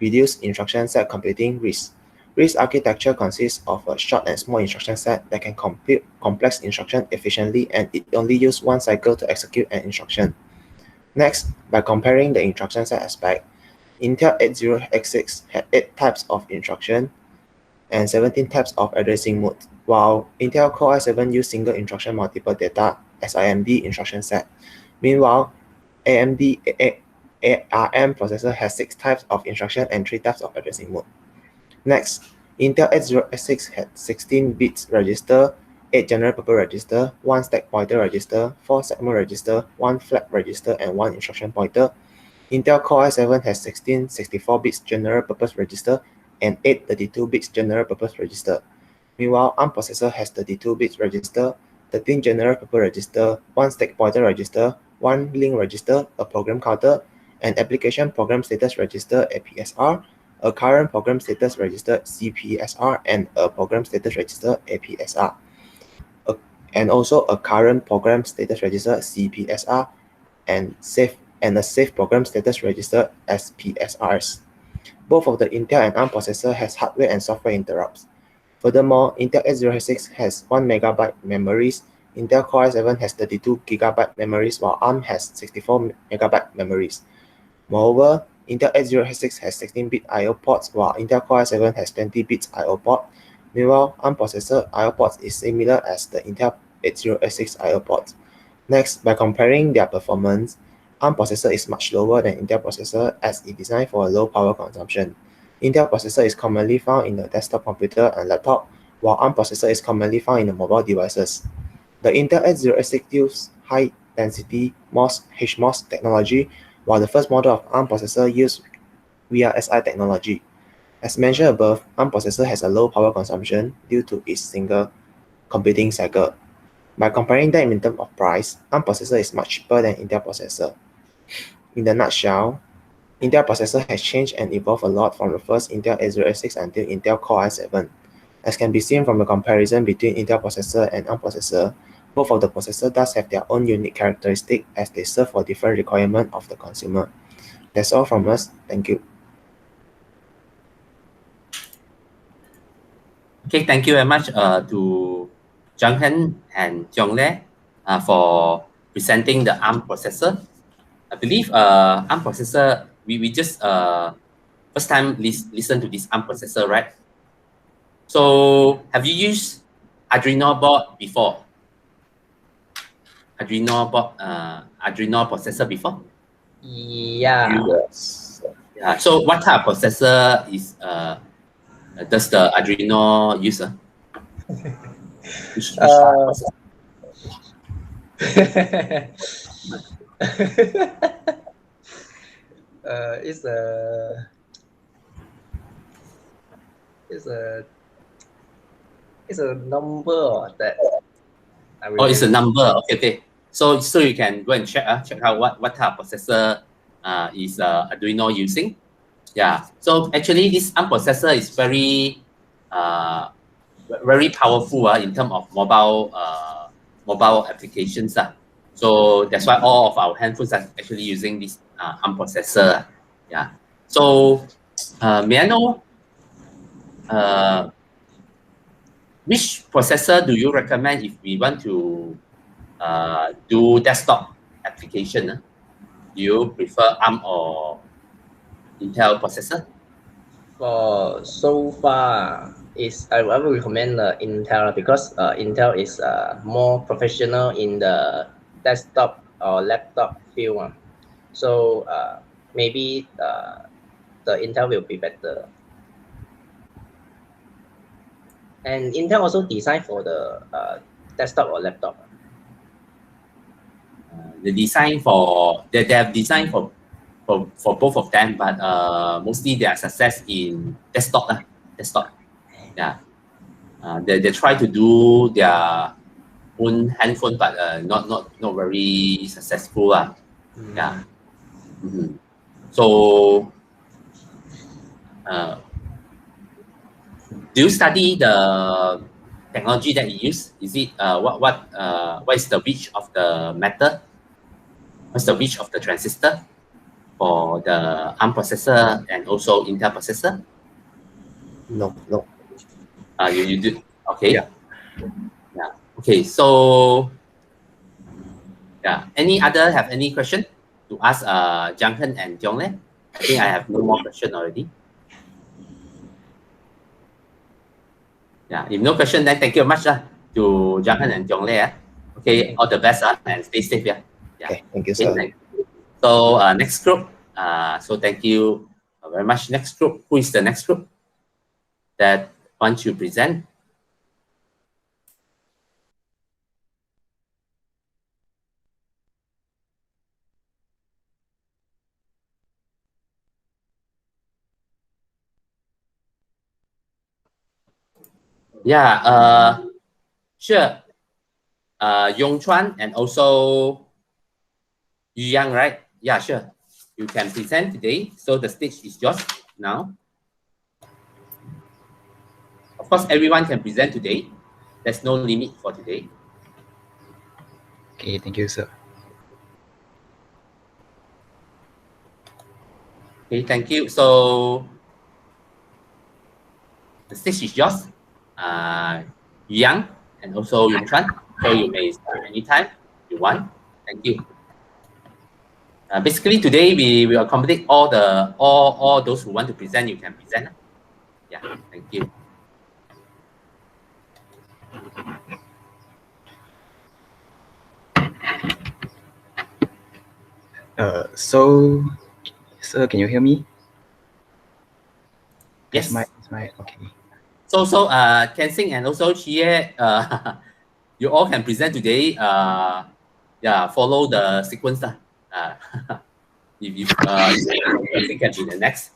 [SPEAKER 6] reduced instruction set computing RISC. RISC architecture consists of a short and small instruction set that can compute complex instructions efficiently, and it only uses one cycle to execute an instruction. Next, by comparing the instruction set aspect, Intel 8086 had 8 types of instruction and 17 types of addressing modes, while Intel Core i7 used single instruction multiple data SIMD instruction set. Meanwhile, AMD ARM processor has 6 types of instruction and 3 types of addressing mode. Next, Intel 8086 had 16 bits register, 8 general purpose register, 1 stack pointer register, 4 segment register, 1 flag register, and 1 instruction pointer. Intel Core i7 has 16 64-bit general purpose register and 8 32-bit general purpose register. Meanwhile, ARM processor has 32-bit register, 13 general purpose register, 1 stack pointer register, 1 link register, a program counter, an application program status register APSR, a current program status register CPSR, and a program status register APSR. And also a current program status register CPSR and a safe program status register SPSRs. Both of the Intel and ARM processor has hardware and software interrupts. Furthermore, Intel x86 has 1 MB memories, Intel Core i7 has 32 GB memories, while ARM has 64 MB memories. Moreover, Intel x86 has 16-bit I/O ports, while Intel Core i7 has 20-bit I/O port. Meanwhile, ARM processor I/O ports is similar as the Intel x86 I/O ports. Next, by comparing their performance, ARM processor is much lower than Intel processor as it is designed for a low power consumption. Intel processor is commonly found in the desktop computer and laptop, while ARM processor is commonly found in the mobile devices. The Intel x86 uses high-density HMOS technology, while the first model of ARM processor used VRSI technology. As mentioned above, ARM processor has a low power consumption due to its single computing cycle. By comparing them in terms of price, ARM processor is much cheaper than Intel processor. In the nutshell, Intel processor has changed and evolved a lot from the first Intel x86 until Intel Core i7. As can be seen from the comparison between Intel processor and ARM processor, both of the processors does have their own unique characteristics as they serve for different requirements of the consumer. That's all from us. Thank you.
[SPEAKER 1] Okay, thank you very much to Jung Hen and Tiong Le for presenting the ARM processor. I believe ARM processor, we just first time listen to this ARM processor, right? So have you used Arduino board before? Arduino processor before?
[SPEAKER 7] Yeah.
[SPEAKER 6] Yes.
[SPEAKER 1] Yeah. So what type of processor is does the Arduino use? Which processor?
[SPEAKER 7] It's a number that.
[SPEAKER 1] Oh, it's a number. Okay, okay. So you can go and check out what type of processor is Arduino using. Yeah. So actually, this ARM processor is very powerful in terms of mobile applications. So that's why all of our handphones are actually using this ARM processor. Yeah. So may I know which processor do you recommend if we want to do desktop application? Do you prefer ARM or Intel processor?
[SPEAKER 7] For so far, I will recommend Intel because Intel is more professional in the desktop or laptop field. So maybe the Intel will be better. And Intel also designed for the desktop or laptop.
[SPEAKER 1] They have designed for both of them, but mostly they are success in desktop. Yeah. They try to do their own handphone, but not very successful. Yeah. Mm-hmm. So do you study the technology that you use? Is it what is the reach of the metal? What's the reach of the transistor for the ARM processor and also Intel processor?
[SPEAKER 6] No.
[SPEAKER 1] You do. Okay.
[SPEAKER 6] Yeah.
[SPEAKER 1] Yeah. Okay. So yeah. Have any question to ask Jung Hen and Tiong Le? I think I have no more question already. Yeah. If no question, then thank you very much to Jung Hen and Tiong Le. Okay. All the best and stay safe. Yeah.
[SPEAKER 6] Okay. Thank you, sir.
[SPEAKER 1] Okay, so next group. So thank you very much. Next group. Who is the next group that wants to present? Yeah, sure. Yongchuan and also Yu Yang, right? Yeah, sure. You can present today. So the stage is yours now. Of course, everyone can present today. There's no limit for today.
[SPEAKER 8] Okay, thank you, sir.
[SPEAKER 1] Okay, thank you. So the stage is yours. Yu Yang and also Yongchuan. So you may start anytime you want. Thank you. Basically, today we will accommodate all those who want to present. You can present. Yeah, thank you.
[SPEAKER 8] So, sir, can you hear me?
[SPEAKER 1] Yes.
[SPEAKER 8] Okay.
[SPEAKER 1] So Kensing and also Chie, you all can present today. Yeah, follow the sequence. If Kensing can be the next.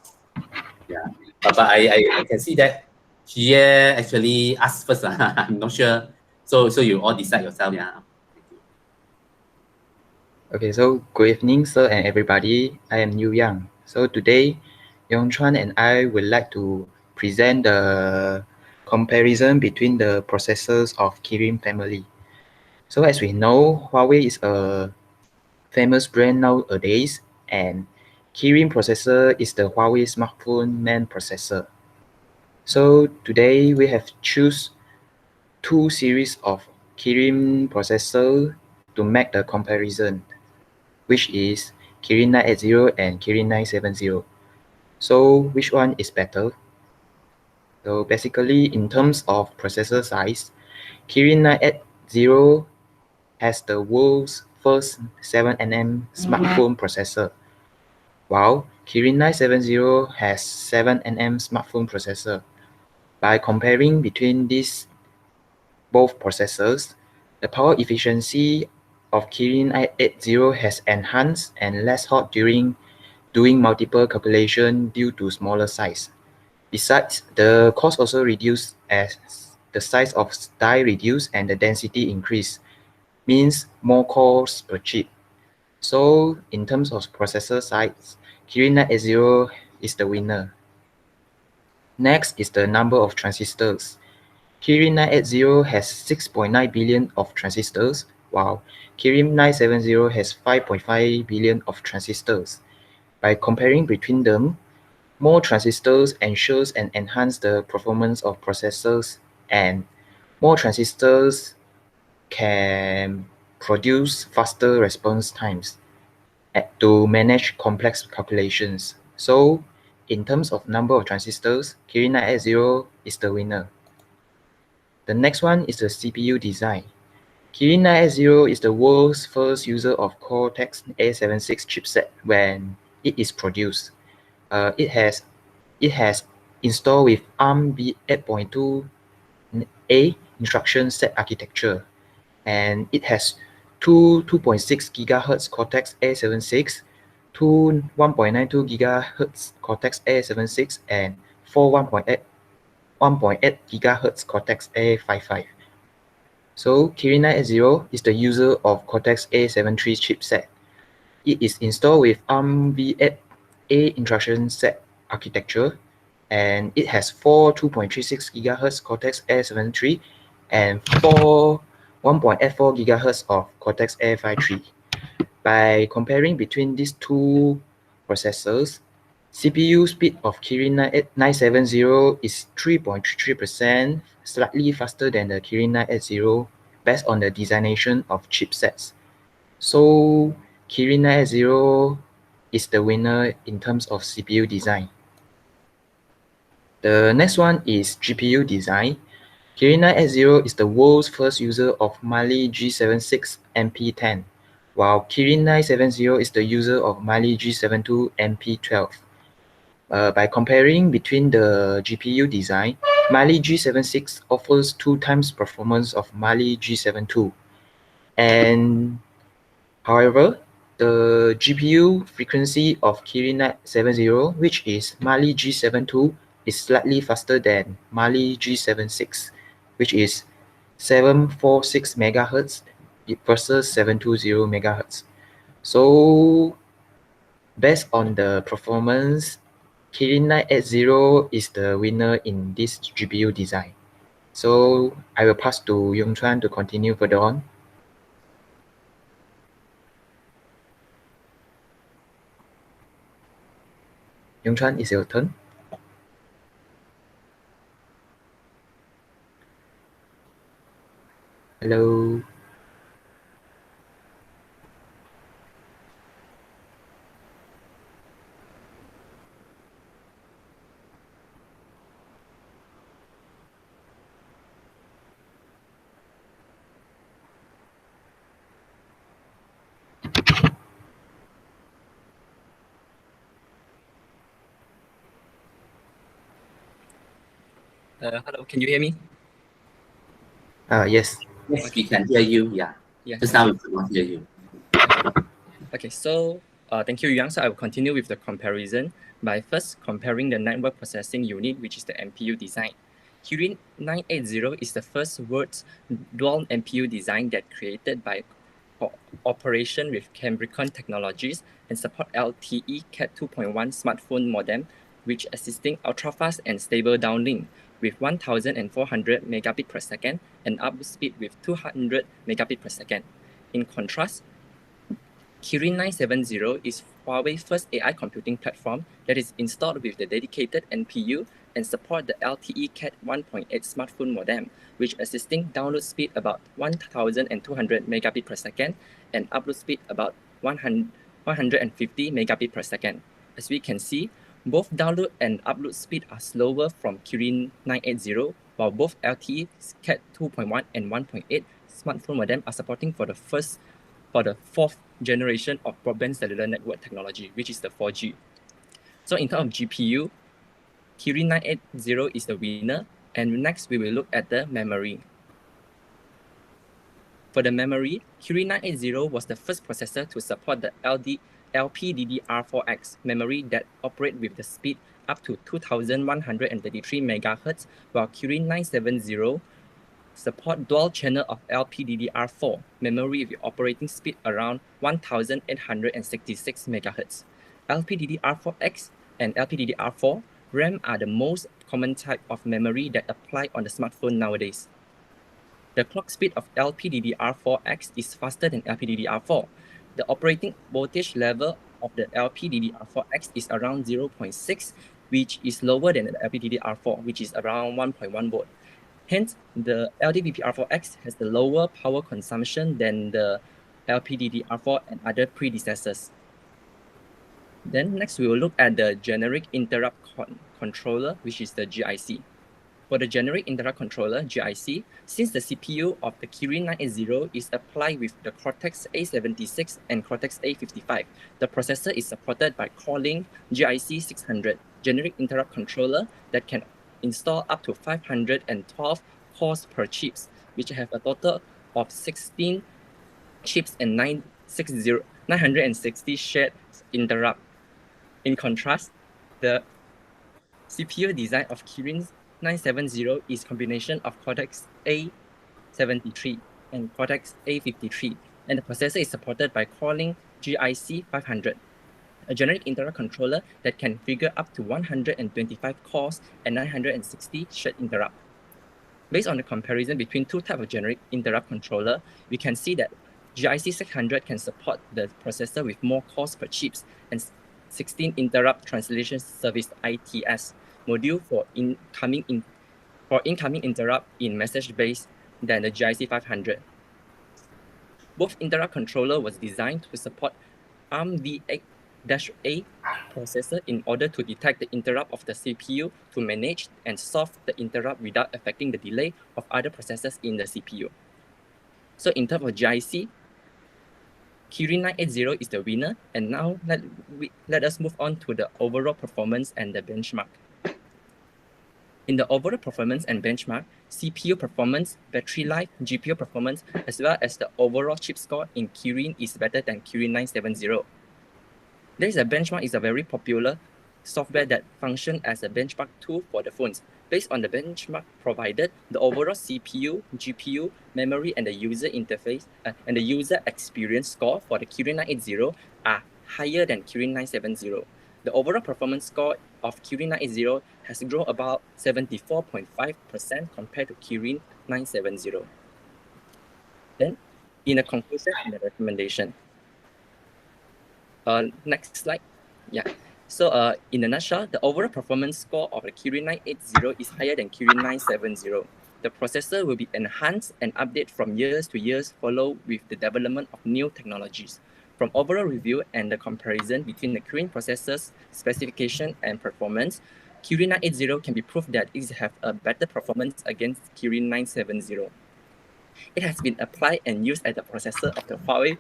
[SPEAKER 1] Yeah, but I can see that Chie actually asked first. I'm not sure. So you all decide yourself. Yeah.
[SPEAKER 8] Okay, so good evening, sir and everybody. I am Yu Yang. So today, Yongchuan and I would like to present the comparison between the processors of Kirin family. So as we know, Huawei is a famous brand nowadays, and Kirin processor is the Huawei smartphone main processor. So today we have choose two series of Kirin processor to make the comparison, which is Kirin 980 and Kirin 970. So which one is better? So basically, in terms of processor size, Kirin 980 has the world's first 7nm smartphone processor, while Kirin 970 has 7nm smartphone processor. By comparing between these both processors, the power efficiency of Kirin 980 has enhanced and less hot during doing multiple calculation due to smaller size. Besides, the cost also reduced as the size of die reduced and the density increase, means more cores per chip. So in terms of processor size, Kirin 980 is the winner. Next is the number of transistors. Kirin 980 has 6.9 billion of transistors, while Kirin 970 has 5.5 billion of transistors. By comparing between them, more transistors ensures and enhance the performance of processors, and more transistors can produce faster response times to manage complex calculations. So in terms of number of transistors, Kirin 980 is the winner. The next one is the CPU design. Kirin 980 is the world's first user of Cortex S76 chipset when it is produced. It has installed with Amd 8.2A instruction set architecture, and it has two 2.6 GHz Cortex A76, two 1.92 GHz Cortex A76, and four 1.8 GHz Cortex A55. So Kirin 980 is the user of Cortex A73 chipset. It is installed with ARMv8A instruction set architecture, and it has four 2.36 GHz Cortex A73 and four 1.84 GHz of Cortex A53. By comparing between these two processors, CPU speed of Kirin 970 is 3.33%, slightly faster than the Kirin 980 based on the designation of chipsets. So Kirin 980 is the winner in terms of CPU design. The next one is GPU design. Kirin 980 is the world's first user of Mali G76 MP10, while Kirin 970 is the user of Mali G72 MP12. By comparing between the GPU design, Mali G76 offers 2 times performance of Mali G72. And however, the GPU frequency of Kirin 970, which is Mali G72, is slightly faster than Mali G76, which is 746 megahertz versus 720 megahertz. So based on the performance, Kirin 980 is the winner in this GPU design. So I will pass to Yongchuan to continue further on. Yongchuan, it's your turn. Hello.
[SPEAKER 9] Hello, can you hear me?
[SPEAKER 8] Yes.
[SPEAKER 1] Yes, we can hear you. Yeah.
[SPEAKER 9] Yeah.
[SPEAKER 1] Just now we could not hear you.
[SPEAKER 9] Okay, so thank you, Yang. So I will continue with the comparison by first comparing the network processing unit, which is the NPU design. Kirin 980 is the first world's dual NPU design that created by cooperation with Cambricon Technologies and support LTE Cat 2.1 smartphone modem, which assisting ultra-fast and stable downlink with 1,400 megabit per second and up speed with 200 megabit per second. In contrast, Kirin 970 is Huawei's first AI computing platform that is installed with the dedicated NPU and support the LTE Cat 1.8 smartphone modem, which assisting download speed about 1,200 megabit per second and upload speed about 150 megabit per second. As we can see, both download and upload speed are slower from Kirin 980, while both LTE Cat 2.1 and 1.8 smartphone modem are supporting for the fourth generation of broadband cellular network technology, which is the 4G. So in terms of GPU, Kirin 980 is the winner, and next we will look at the memory. For the memory, Kirin 980 was the first processor to support the LPDDR4X memory that operate with the speed up to 2,133 MHz, while Kirin 970 support dual channel of LPDDR4 memory with operating speed around 1,866 MHz. LPDDR4X and LPDDR4 RAM are the most common type of memory that apply on the smartphone nowadays. The clock speed of LPDDR4X is faster than LPDDR4. The operating voltage level of the LPDDR4X is around 0.6, which is lower than the LPDDR4, which is around 1.1 volt. Hence, the LPDDR4X has the lower power consumption than the LPDDR4 and other predecessors. Then next, we will look at the generic interrupt controller, which is the GIC. For the generic interrupt controller, GIC, since the CPU of the Kirin 980 is applied with the Cortex A76 and Cortex A55, the processor is supported by calling GIC 600, generic interrupt controller that can install up to 512 cores per chips, which have a total of 16 chips and 960 shared interrupt. In contrast, the CPU design of Kirin 970 is combination of Cortex A73 and Cortex A53, and the processor is supported by calling GIC 500, a generic interrupt controller that can figure up to 125 cores and 960 shared interrupt. Based on the comparison between two types of generic interrupt controller, we can see that GIC 600 can support the processor with more cores per chips and 16 interrupt translation service ITS module for incoming interrupt in message base than the GIC 500. Both interrupt controller was designed to support ARMv8-A processor in order to detect the interrupt of the CPU to manage and solve the interrupt without affecting the delay of other processors in the CPU. So in terms of GIC, Kirin 980 is the winner, and now let us move on to the overall performance and the benchmark. In the overall performance and benchmark, CPU performance, battery life, GPU performance, as well as the overall chip score in Kirin is better than Kirin 970. This benchmark is a very popular software that functions as a benchmark tool for the phones. Based on the benchmark provided, the overall CPU, GPU, memory, and the user interface and the user experience score for the Kirin 980 are higher than Kirin 970. The overall performance score of Kirin 980 has grown about 74.5% compared to Kirin 970. Then, in a conclusion and a recommendation. Next slide. Yeah. So in a nutshell, the overall performance score of the Kirin 980 is higher than Kirin 970. The processor will be enhanced and updated from years to years, follow with the development of new technologies. From overall review and the comparison between the Kirin processor's specification and performance, Kirin 980 can be proved that it has a better performance against Kirin 970. It has been applied and used as the processor of the Huawei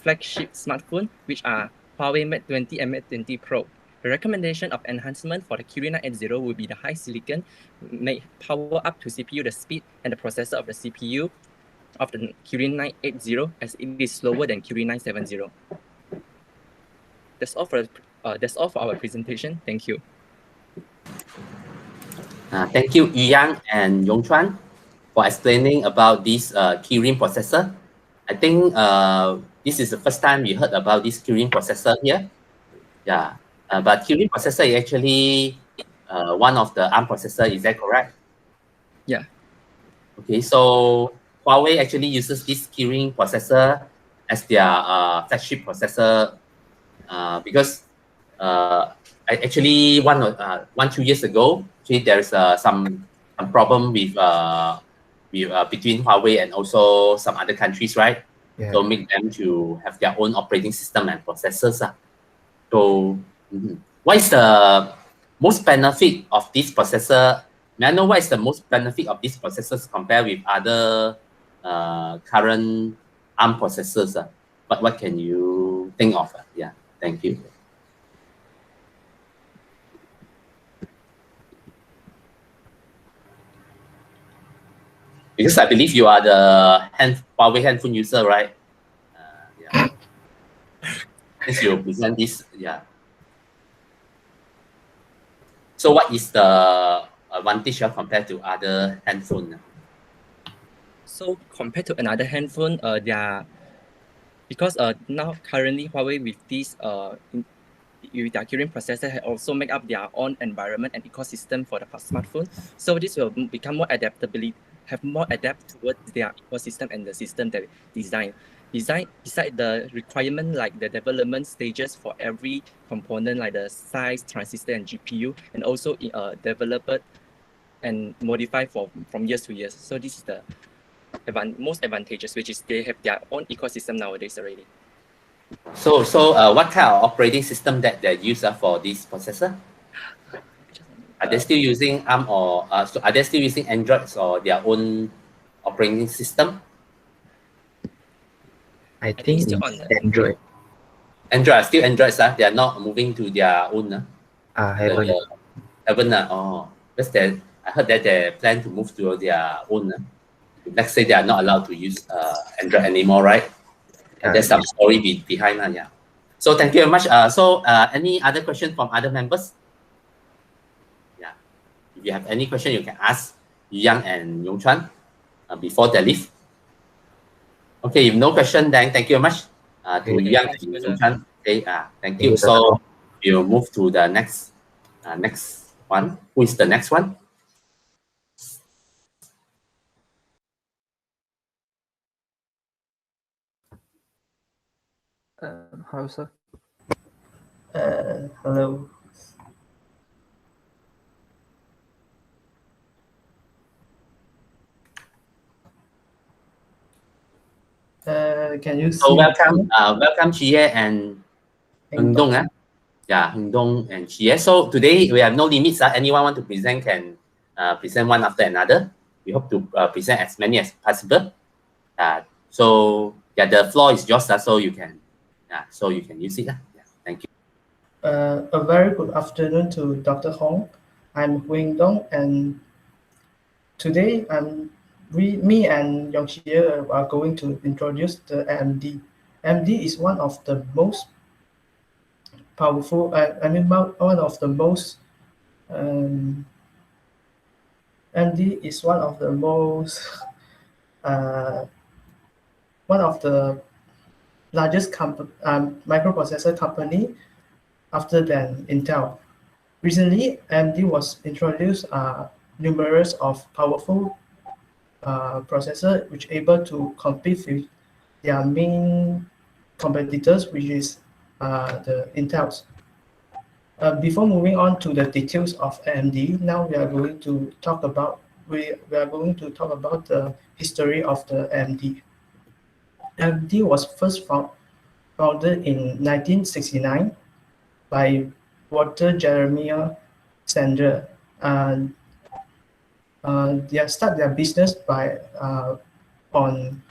[SPEAKER 9] flagship smartphone, which are Huawei Mate 20 and Mate 20 Pro. The recommendation of enhancement for the Kirin 980 will be the high silicon, may power up to CPU the speed and the processor of the CPU of the Kirin 980 as it is slower than Kirin 970. That's all for our presentation. Thank you.
[SPEAKER 1] Thank you, Yu Yang and Yongchuan, for explaining about this Kirin processor. I think this is the first time we heard about this Kirin processor here. Yeah, but Kirin processor is actually one of the ARM processor. Is that correct?
[SPEAKER 9] Yeah.
[SPEAKER 1] Okay, so Huawei actually uses this Kirin processor as their flagship processor because actually 2 years ago, actually there's some problem with between Huawei and also some other countries, right?
[SPEAKER 6] Yeah.
[SPEAKER 1] So make them to have their own operating system and processors. So what is the most benefit of this processor? May I know what is the most benefit of these processors compared with other current ARM processors? What can you think of? Yeah, thank you. Because I believe you are the Huawei handphone user, right? Yeah. Since you present this, yeah. So what is the advantage compared to other handphone?
[SPEAKER 9] So compared to another handphone, because now currently Huawei with this with their Kirin processor have also make up their own environment and ecosystem for the smartphone. So this will become more have more adapt towards their ecosystem and the system that design beside the requirement like the development stages for every component like the size, transistor, and GPU, and also developed and modified from years to years. So this is the most advantageous, which is they have their own ecosystem nowadays already.
[SPEAKER 1] So what kind of operating system that they use for this processor? Are they still using ARM or so are they still using Androids or their own operating system?
[SPEAKER 8] I think
[SPEAKER 9] still
[SPEAKER 8] it's
[SPEAKER 9] on
[SPEAKER 8] Android.
[SPEAKER 1] Android, still Androids. They are not moving to their own.
[SPEAKER 8] Haven't.
[SPEAKER 1] Haven't. Oh, because I heard that they plan to move to their own. Let's say they are not allowed to use Android anymore, right? There's some story behind that. Yeah. So thank you very much. Any other questions from other members? Yeah. If you have any question, you can ask Yu Yang and Yongchuan before they leave. Okay. If no question, then thank you very much to Yu Yang and Yongchuan. Okay. Thank you. So we'll move to the next one. Who is the next one?
[SPEAKER 10] Hello, sir.
[SPEAKER 11] Hello. Can you see?
[SPEAKER 1] So welcome Chie and Heng Dong. Yeah, Heng Dong and Chie. So today we have no limits. Anyone want to present can present one after another. We hope to present as many as possible. So yeah, the floor is yours. So you can use it. Yeah, thank you.
[SPEAKER 11] A very good afternoon to Dr. Hong. I'm Huing Dong, and today me and Yong Chie are going to introduce the AMD. AMD is one of the most powerful, one of the most AMD is one of the most one of the largest microprocessor company after than Intel. Recently, AMD was introduced numerous of powerful processor which able to compete with their main competitors, which is the Intels. Before moving on to the details of AMD, now we are going to talk about the history of the AMD. AMD was first founded in 1969 by Walter Jeremiah Sandler. They start their business by on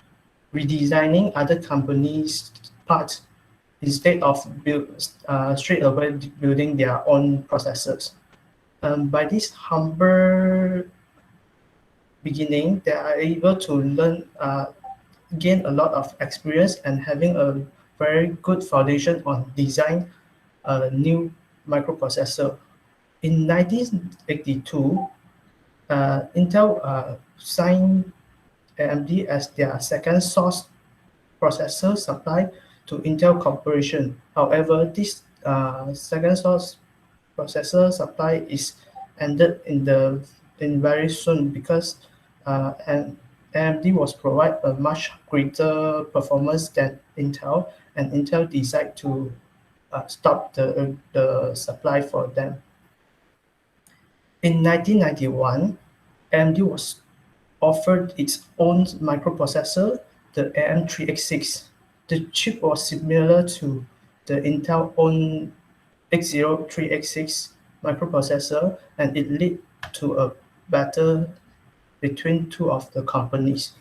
[SPEAKER 11] redesigning other companies' parts instead of straight away building their own processors. By this humble beginning, they are able to gain a lot of experience and having a very good foundation on design a new microprocessor. In 1982, Intel signed AMD as their second source processor supply to Intel Corporation. However, this second source processor supply is ended in very soon because AMD was provide a much greater performance than Intel, and Intel decided to stop the supply for them. In 1991, AMD was offered its own microprocessor, the AM3X6. The chip was similar to the Intel own X03X6 microprocessor, and it led to a battle between two of the companies.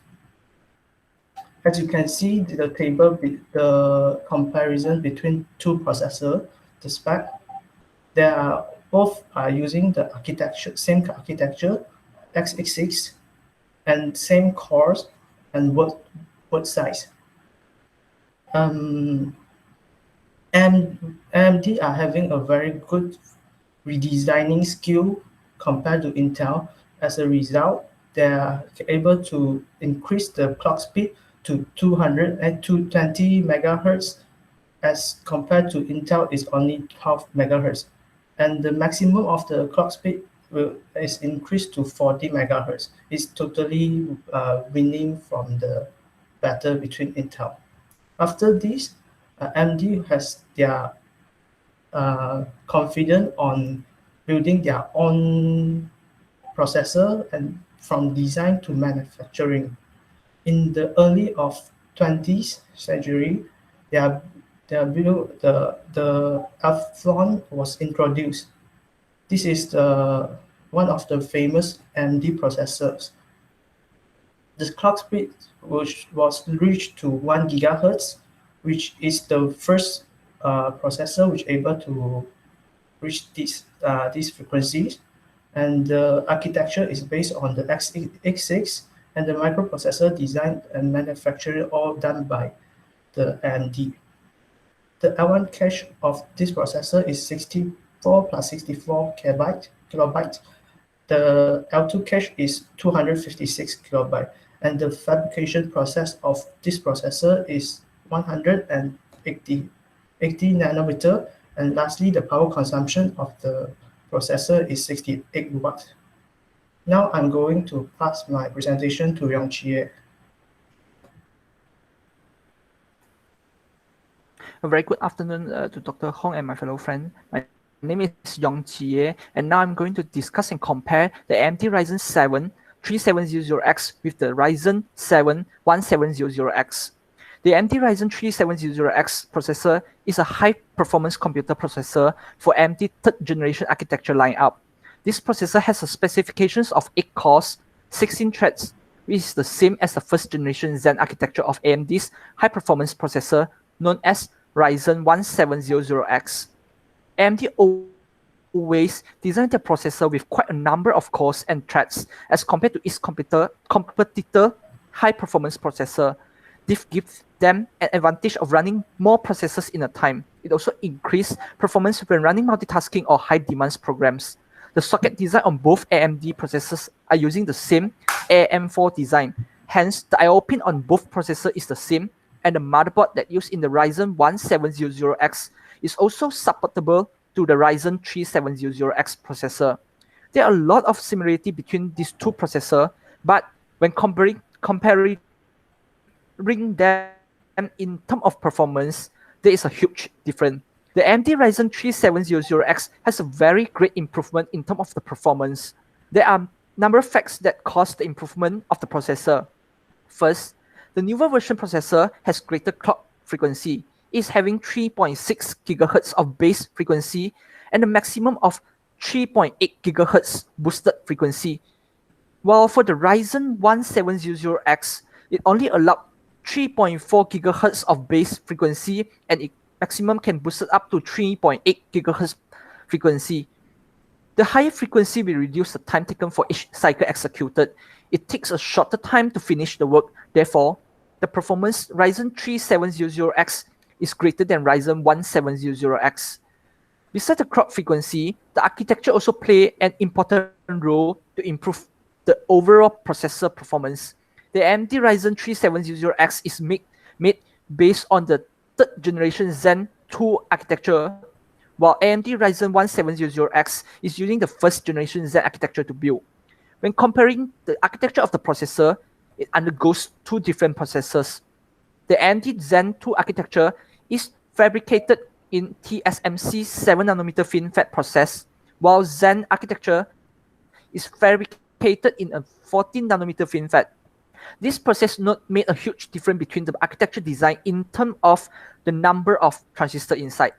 [SPEAKER 11] As you can see, the table, the comparison between two processors, the spec, they are both using the same architecture, x86, and same cores and word size. And AMD are having a very good redesigning skill compared to Intel. As a result, they are able to increase the clock speed to 200 and 220 megahertz, as compared to Intel is only 12 megahertz. And the maximum of the clock speed is increased to 40 megahertz. It's totally winning from the battle between Intel. After this, AMD has their confidence on building their own processor and from design to manufacturing. In the early of 20th century, the Athlon was introduced. This is one of the famous AMD processors. The clock speed was reached to 1 gigahertz, which is the first processor which able to reach these frequencies. And the architecture is based on the x86, and the microprocessor design and manufacturing all done by the AMD. The L1 cache of this processor is 64 plus 64 kilobyte. The L2 cache is 256 kilobyte, and the fabrication process of this processor is 180 nanometer. And lastly, the power consumption of the processor is 68 watts. Now I'm going to pass my presentation to Yongqie.
[SPEAKER 10] A very good afternoon to Dr. Hong and my fellow friend. My name is Yongqie, and now I'm going to discuss and compare the AMD Ryzen 7 3700X with the Ryzen 7 1700X. The AMD Ryzen 3700X processor is a high-performance computer processor for AMD third-generation architecture lineup. This processor has a specifications of 8 cores, 16 threads, which is the same as the first-generation Zen architecture of AMD's high-performance processor known as Ryzen 1700X. AMD always designed their processor with quite a number of cores and threads as compared to its competitor high-performance processor. This gives them an advantage of running more processes in a time. It also increases performance when running multitasking or high-demand programs. the socket design on both AMD processors are using the same AM4 design. Hence, the I/O pin on both processors is the same, and the motherboard that used in the Ryzen 1700X is also supportable to the Ryzen 3700X processor. There are a lot of similarity between these two processors, but when comparing them in terms of performance, there is a huge difference. The AMD Ryzen 3700X has a very great improvement in terms of the performance. There are a number of facts that cause the improvement of the processor. First, the newer version processor has greater clock frequency. It's having 3.6 GHz of base frequency and a maximum of 3.8 GHz boosted frequency. While for the Ryzen 1700X, it only allowed 3.4 GHz of base frequency and it maximum can boost it up to 3.8 GHz frequency. The higher frequency will reduce the time taken for each cycle executed. It takes a shorter time to finish the work. Therefore, the performance Ryzen 3700X is greater than Ryzen 1700X. Besides the clock frequency, the architecture also plays an important role to improve the overall processor performance. The AMD Ryzen 3700X is made based on the third generation Zen 2 architecture, while AMD Ryzen 1700X is using the first generation Zen architecture to build. When comparing the architecture of the processor, it undergoes two different processors. The AMD Zen 2 architecture is fabricated in TSMC 7nm FinFET process, while Zen architecture is fabricated in a 14nm FinFET. This process node made a huge difference between the architecture design in terms of the number of transistors inside.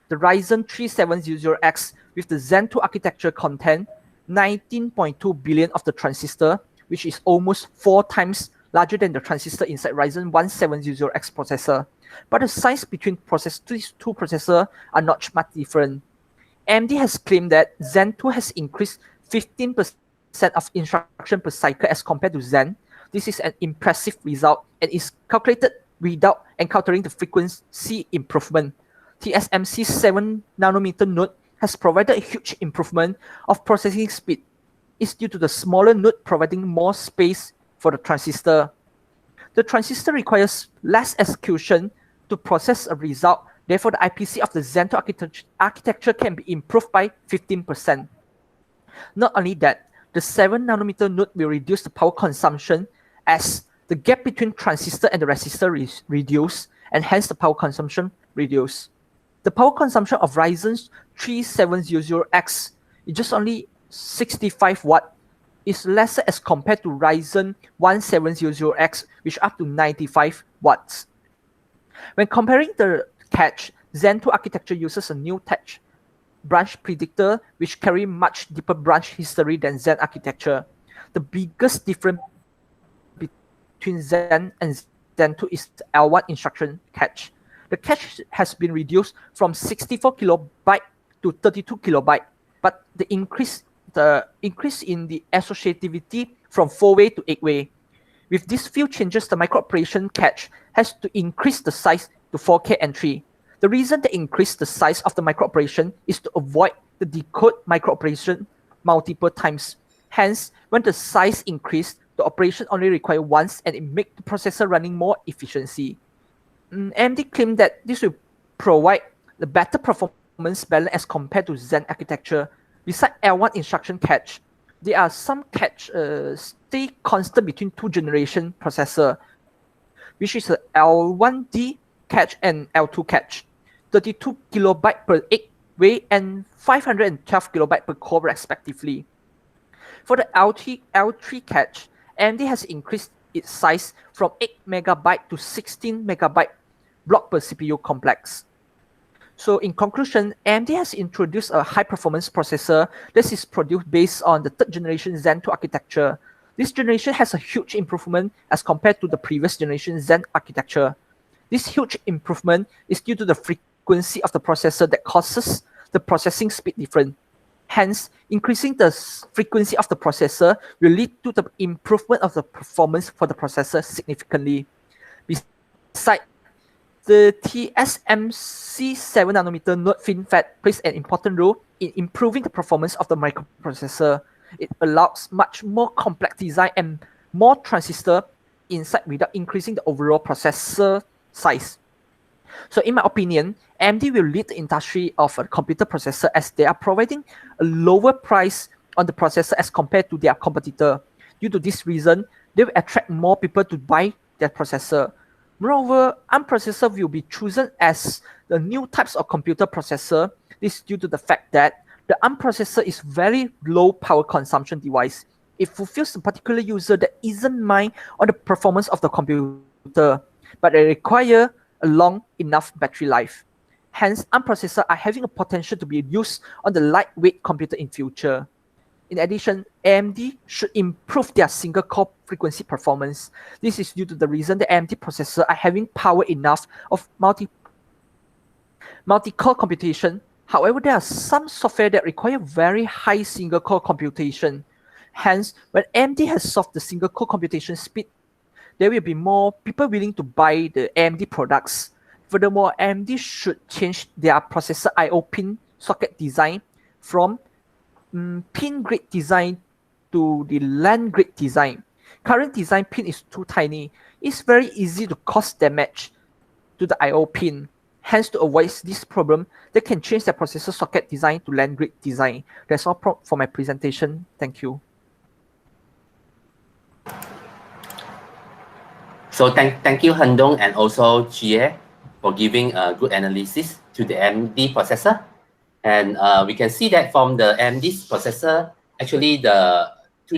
[SPEAKER 10] The Ryzen 3700X with the Zen 2 architecture contain 19.2 billion of the transistor, which is almost 4 times larger than the transistor inside Ryzen 1700X processor. But the size between these two processors are not much different. AMD has claimed that Zen 2 has increased 15% of instruction per cycle as compared to Zen. This is an impressive result and is calculated without encountering the frequency improvement. TSMC 7nm node has provided a huge improvement of processing speed. It's due to the smaller node providing more space for the transistor. The transistor requires less execution to process a result. Therefore, the IPC of the Zen 2 architecture can be improved by 15%. Not only that, the 7nm node will reduce the power consumption as the gap between transistor and the resistor is reduced, and hence the power consumption reduced. The power consumption of Ryzen 3700X is just only 65 watt. Is lesser as compared to Ryzen 1700X, which up to 95 watts. When comparing the cache, Zen 2 architecture uses a new cache branch predictor which carry much deeper branch history than Zen architecture. The biggest difference between Zen and Zen 2 is the L1 instruction cache. The cache has been reduced from 64 kilobyte to 32 kilobyte, but the increase in the associativity from 4-way to 8-way. With these few changes, the microoperation cache has to increase the size to 4K entry. The reason they increase the size of the microoperation is to avoid the decode microoperation multiple times. Hence, when the size increased, the operation only requires once and it makes the processor running more efficiency. AMD claimed that this will provide the better performance balance as compared to Zen architecture. Besides L1 instruction cache, there are some cache stay constant between two generation processor, which is the L1D cache and L2 cache, 32 kilobyte per 8-way and 512 kilobyte per core respectively. For the L3 cache, AMD has increased its size from 8 megabyte to 16 megabyte block per CPU complex. So in conclusion, AMD has introduced a high-performance processor that is produced based on the third generation Zen 2 architecture. This generation has a huge improvement as compared to the previous generation Zen architecture. This huge improvement is due to the frequency of the processor that causes the processing speed difference. Hence, increasing the frequency of the processor will lead to the improvement of the performance for the processor significantly. Besides, The TSMC 7 nanometer node FinFET plays an important role in improving the performance of the microprocessor. It allows much more complex design and more transistor inside without increasing the overall processor size. So in my opinion, AMD will lead the industry of a computer processor as they are providing a lower price on the processor as compared to their competitor. Due to this reason, they will attract more people to buy their processor. Moreover, ARM processor will be chosen as the new types of computer processor. This is due to the fact that the ARM processor is very low power consumption device. It fulfills a particular user that isn't mind on the performance of the computer, but they require a long enough battery life. Hence, ARM processors are having a potential to be used on the lightweight computer in future. In addition, AMD should improve their single core frequency performance. This is due to the reason that AMD processors are having power enough of multi-core computation. However, there are some software that require very high single core computation. Hence, when AMD has solved the single core computation speed, there will be more people willing to buy the AMD products. Furthermore, AMD should change their processor I/O pin socket design from pin grid design to the LAN grid design. Current design pin is too tiny. It's very easy to cause damage to the I/O pin. Hence, to avoid this problem, they can change their processor socket design to LAN grid design. That's all for my presentation. Thank you.
[SPEAKER 1] So thank you, Hendong, and also Jie for giving a good analysis to the AMD processor. And we can see that from the AMD processor, actually the two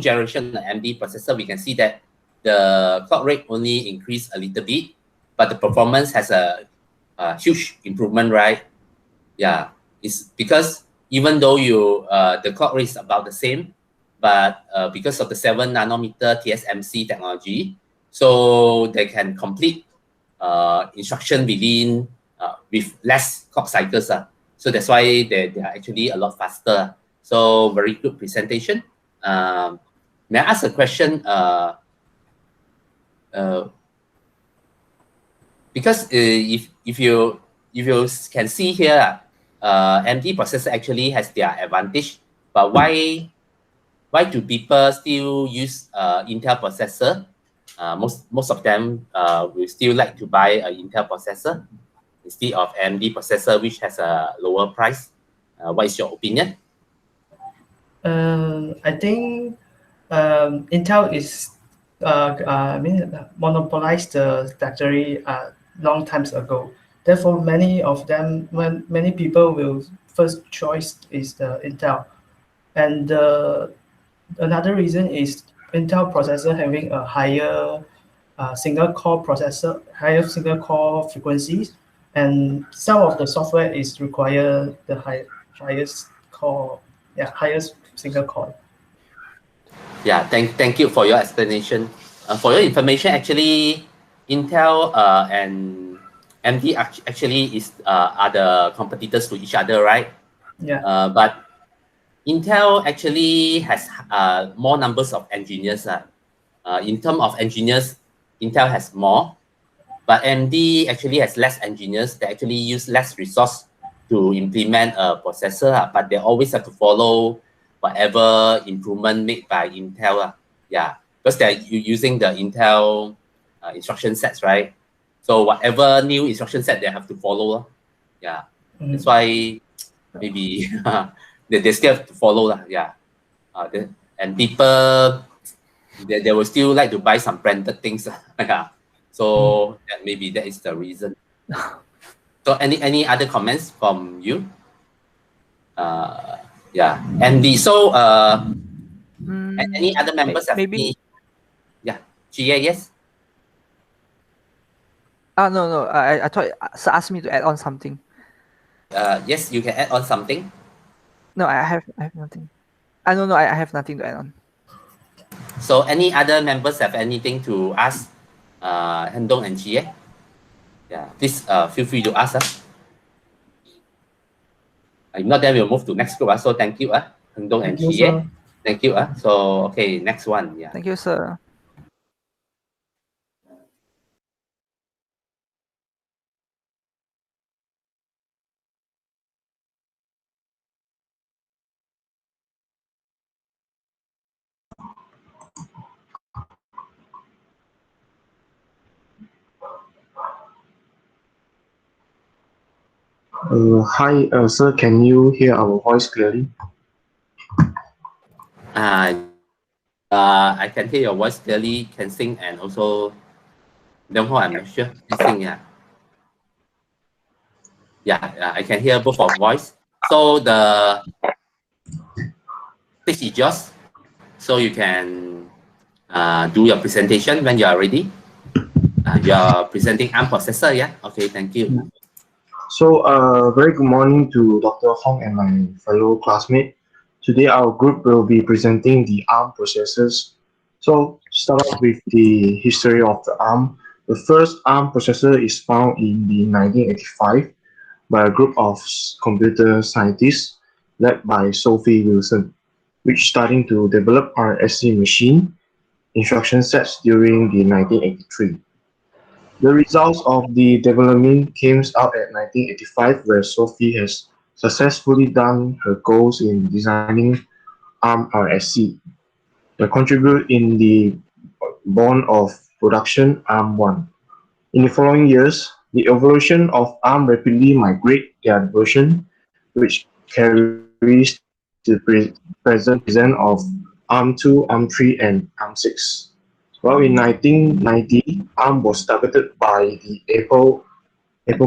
[SPEAKER 1] generation AMD processor, we can see that the clock rate only increased a little bit, but the performance has a huge improvement, right? Yeah, it's because even though the clock rate is about the same, but because of the 7 nanometer TSMC technology, so they can complete instruction with less clock cycles. So that's why they are actually a lot faster. So very good presentation. May I ask a question? Because if you can see here, AMD processor actually has their advantage, but why do people still use Intel processor? Most of them will still like to buy an Intel processor instead of AMD processor, which has a lower price. What is your opinion?
[SPEAKER 11] I think Intel is monopolized the factory long times ago. Therefore, many people will first choice is the Intel, and another reason is Intel processor having a higher single core processor, higher single core frequencies, and some of the software is require the highest core, highest single core.
[SPEAKER 1] Yeah, thank you for your explanation. For your information, actually, Intel and AMD actually are the competitors to each other, right?
[SPEAKER 11] Yeah.
[SPEAKER 1] But Intel actually has more numbers of engineers. In terms of engineers, Intel has more, but AMD actually has less engineers. They actually use less resource to implement a processor, but they always have to follow whatever improvement made by Intel. Yeah, because they're using the Intel instruction sets, right? So whatever new instruction set they have to follow. Yeah, that's why maybe they still have to follow. Yeah, and people they will still like to buy some branded things. Yeah, so maybe that is the reason. So any other comments from you? Yeah, and any other members have
[SPEAKER 10] maybe.
[SPEAKER 1] Yeah, Jie, yes.
[SPEAKER 10] No. I thought Sir asked me to add on something.
[SPEAKER 1] Yes, you can add on something.
[SPEAKER 10] No, I have nothing. No, I have nothing to add on.
[SPEAKER 1] So any other members have anything to ask Hendong and Jie? Yeah, please feel free to ask us. If not, then we'll move to next group. So thank you, Hendong and Jie. Thank you. So okay, next one. Yeah.
[SPEAKER 10] Thank you, sir.
[SPEAKER 12] Hi, sir. Can you hear our voice clearly?
[SPEAKER 1] I can hear your voice clearly, can sing, and also Leong Ho, I'm not sure, can sing, yeah. Yeah, I can hear both of voice. So the stage is yours. So you can do your presentation when you are ready. You are presenting Amd Processor, yeah? Okay, thank you.
[SPEAKER 12] So, very good morning to Dr. Hong and my fellow classmate. Today, our group will be presenting the ARM processors. So, start off with the history of the ARM. The first ARM processor is found in the 1985 by a group of computer scientists led by Sophie Wilson, which starting to develop RSC machine instruction sets during the 1983. The results of the development came out at 1985, where Sophie has successfully done her goals in designing ARM RSC. The contribute in the born of production ARM1. In the following years, the evolution of ARM rapidly migrate their version, which carries the present of ARM2, ARM3, and ARM6. Well, in 1990, ARM was targeted by the Apple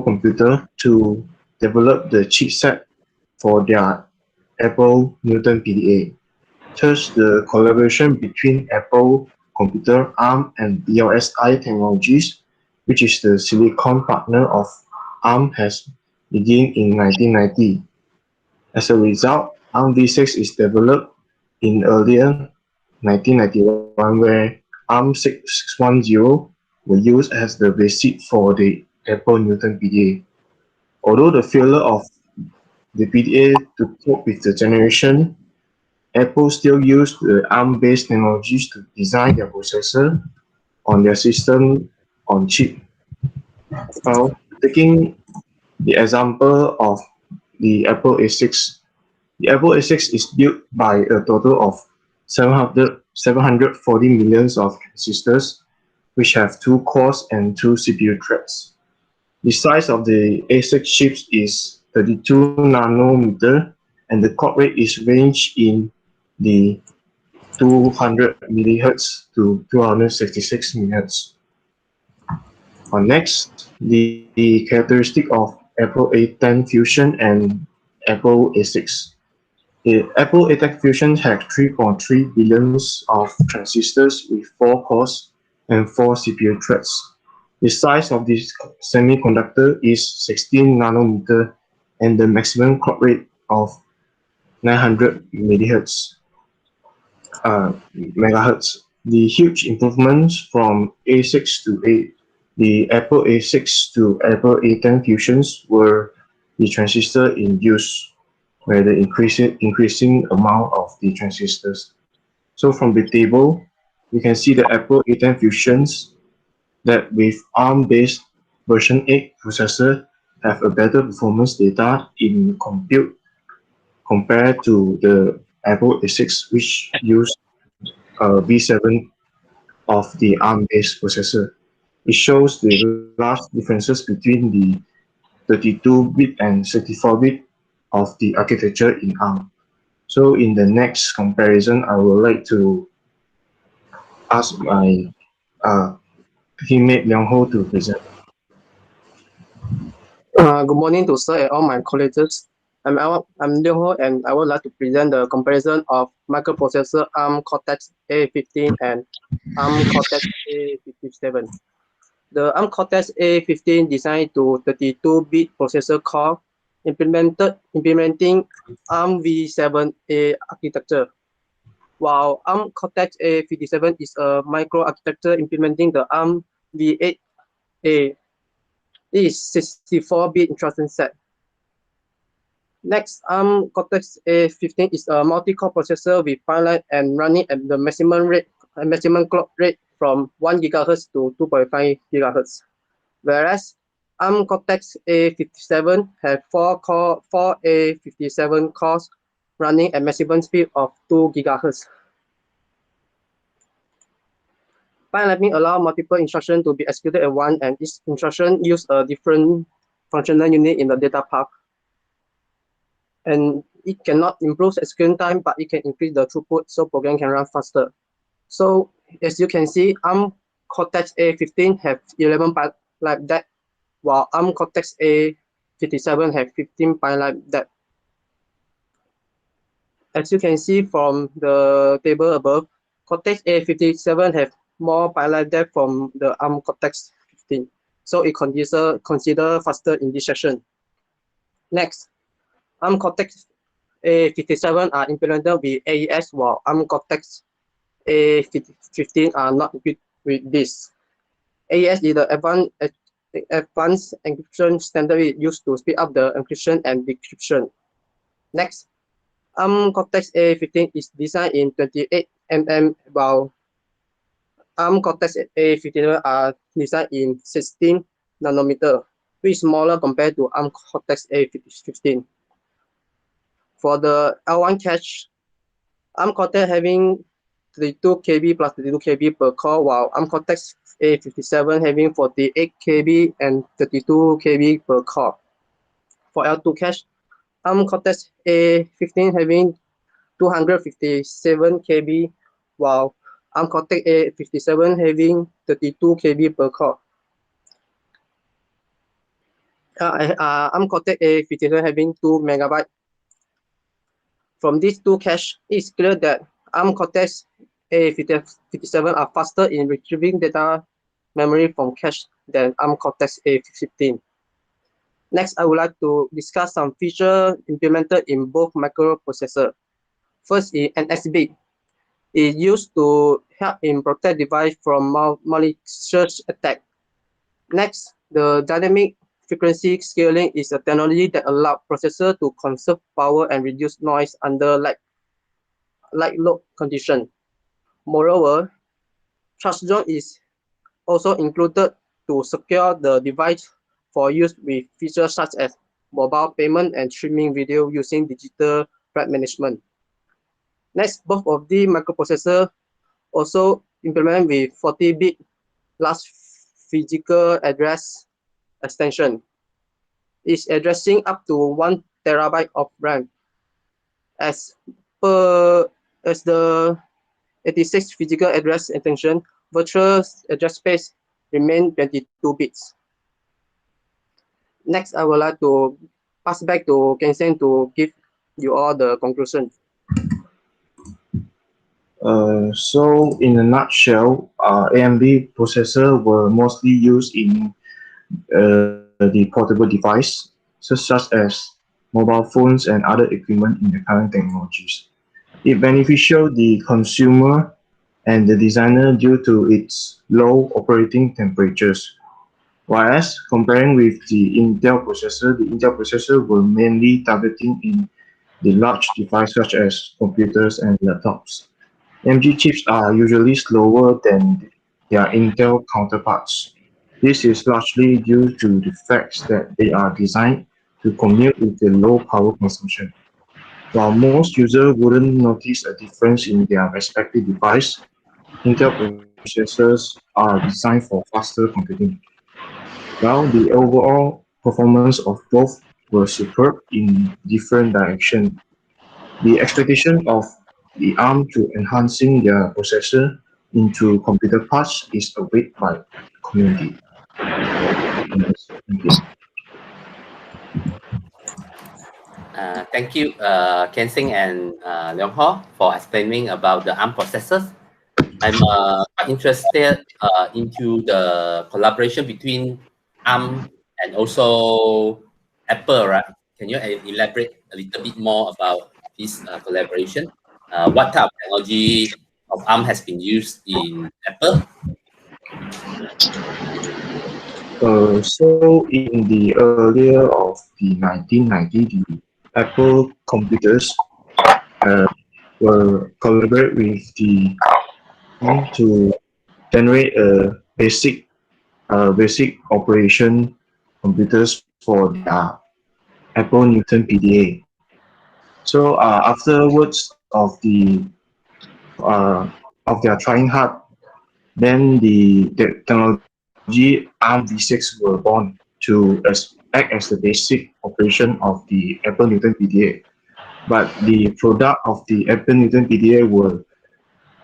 [SPEAKER 12] computer to develop the chipset for their Apple Newton PDA. Thus, the collaboration between Apple Computer, ARM, and VLSI Technologies, which is the silicon partner of ARM, has begun in 1990. As a result, ARM v6 is developed in earlier 1991, where ARM 610 were used as the basic for the Apple Newton PDA. Although the failure of the PDA to cope with the generation, Apple still used the ARM-based technologies to design their processor on their system on chip. Well, taking the example of the Apple A6, the Apple A6 is built by a total of 740 millions of transistors, which have 2 cores and 2 CPU threads. The size of the A6 chips is 32 nanometer, and the clock rate is ranged in the 200 millihertz to 266 megahertz. Next, the characteristic of Apple A10 Fusion and Apple A6. The Apple A10 Fusion had 3.3 billions of transistors with 4 cores and 4 CPU threads. The size of this semiconductor is 16 nanometer and the maximum clock rate of 900 megahertz. The huge improvements from A6 to the Apple A6 to Apple A10 Fusions were the transistor in use, where the increasing amount of the transistors. So from the table, we can see the Apple A10 Fusions that with ARM-based version 8 processor have a better performance data in compute compared to the Apple A6, which use V7 of the ARM-based processor. It shows the large differences between the 32-bit and 64-bit of the architecture in ARM. So in the next comparison, I would like to ask my teammate Leong Ho to present.
[SPEAKER 13] Good morning to sir and all my colleagues. I'm Leong Ho, and I would like to present the comparison of microprocessor ARM Cortex A15 and ARM Cortex A57. The ARM Cortex A15 designed to 32-bit processor core implementing ARM v7A architecture, while ARM Cortex A57 is a microarchitecture implementing the ARM v8A. It is 64-bit instruction set. Next, ARM Cortex A15 is a multi-core processor with pipeline and running at the maximum clock rate from 1 GHz to 2.5 GHz. Whereas ARM Cortex A57 have 4 A57 cores running at maximum speed of 2 GHz. Pipelining allows multiple instructions to be executed at once, and each instruction uses a different functional unit in the data path. and it cannot improve execution time, but it can increase the throughput so program can run faster. So as you can see, ARM Cortex A15 have 11 pipeline depth, while ARM Cortex A57 have 15 pipeline depth. As you can see from the table above, Cortex A57 have more pipeline depth from the ARM Cortex 15, so it consider faster in this section. Next, ARM Cortex A57 are implemented with AES, while ARM Cortex A15 are not equipped with this. AES is the advanced encryption standard used to speed up the encryption and decryption. Next, ARM Cortex A15 is designed in 28mm, while ARM Cortex A57 are designed in 16 nanometer, which is smaller compared to ARM Cortex A15. For the L1 cache, ARM Cortex having 32 KB plus 32 KB per core, while ARM Cortex A57 having 48 KB and 32 KB per core. For L2 cache, ARM Cortex A15 having 257 KB, while ARM Cortex A57 having 32 KB per core. ARM Cortex A57 having 2 MB. From these two cache, it's clear that ARM Cortex A57 are faster in retrieving data memory from cache than ARM Cortex A15. Next, I would like to discuss some features implemented in both microprocessors. First is NXBit. It's used to help in protect device from malicious attack. Next, the dynamic frequency scaling is a technology that allows processor to conserve power and reduce noise under light load condition. Moreover, trust zone is also included to secure the device for use with features such as mobile payment and streaming video using digital flag management. Next, both of the microprocessors also implement with 40-bit large physical address extension. It's addressing up to 1 terabyte of RAM. As the 86 physical address extension, virtual address space remain 22 bits. Next, I would like to pass back to Kensen to give you all the conclusion.
[SPEAKER 12] So in a nutshell, AMD processors were mostly used in the portable device, such as mobile phones and other equipment in the current technologies. It beneficial the consumer and the designer due to its low operating temperatures. Whereas comparing with the Intel processor were mainly targeting in the large devices such as computers and laptops. AMD chips are usually slower than their Intel counterparts. This is largely due to the fact that they are designed to commute with the low power consumption. While most users wouldn't notice a difference in their respective device, Intel processors are designed for faster computing. While the overall performance of both were superb in different directions, the expectation of the ARM to enhancing their processor into computer parts is awaited by the community. Thank you.
[SPEAKER 1] Thank you, Kensing and Leong Ho, for explaining about the ARM processors. I'm quite interested into the collaboration between ARM and also Apple, right? Can you elaborate a little bit more about this collaboration? What type of technology of ARM has been used in Apple?
[SPEAKER 12] So in the earlier of the 1990s, the Apple computers were collaborate with the to generate a basic operation computers for their Apple Newton PDA. So afterwards of their trying hard, then the technology ARM v6 were born to act as the basic operation of the Apple Newton PDA. but the product of the Apple Newton PDA were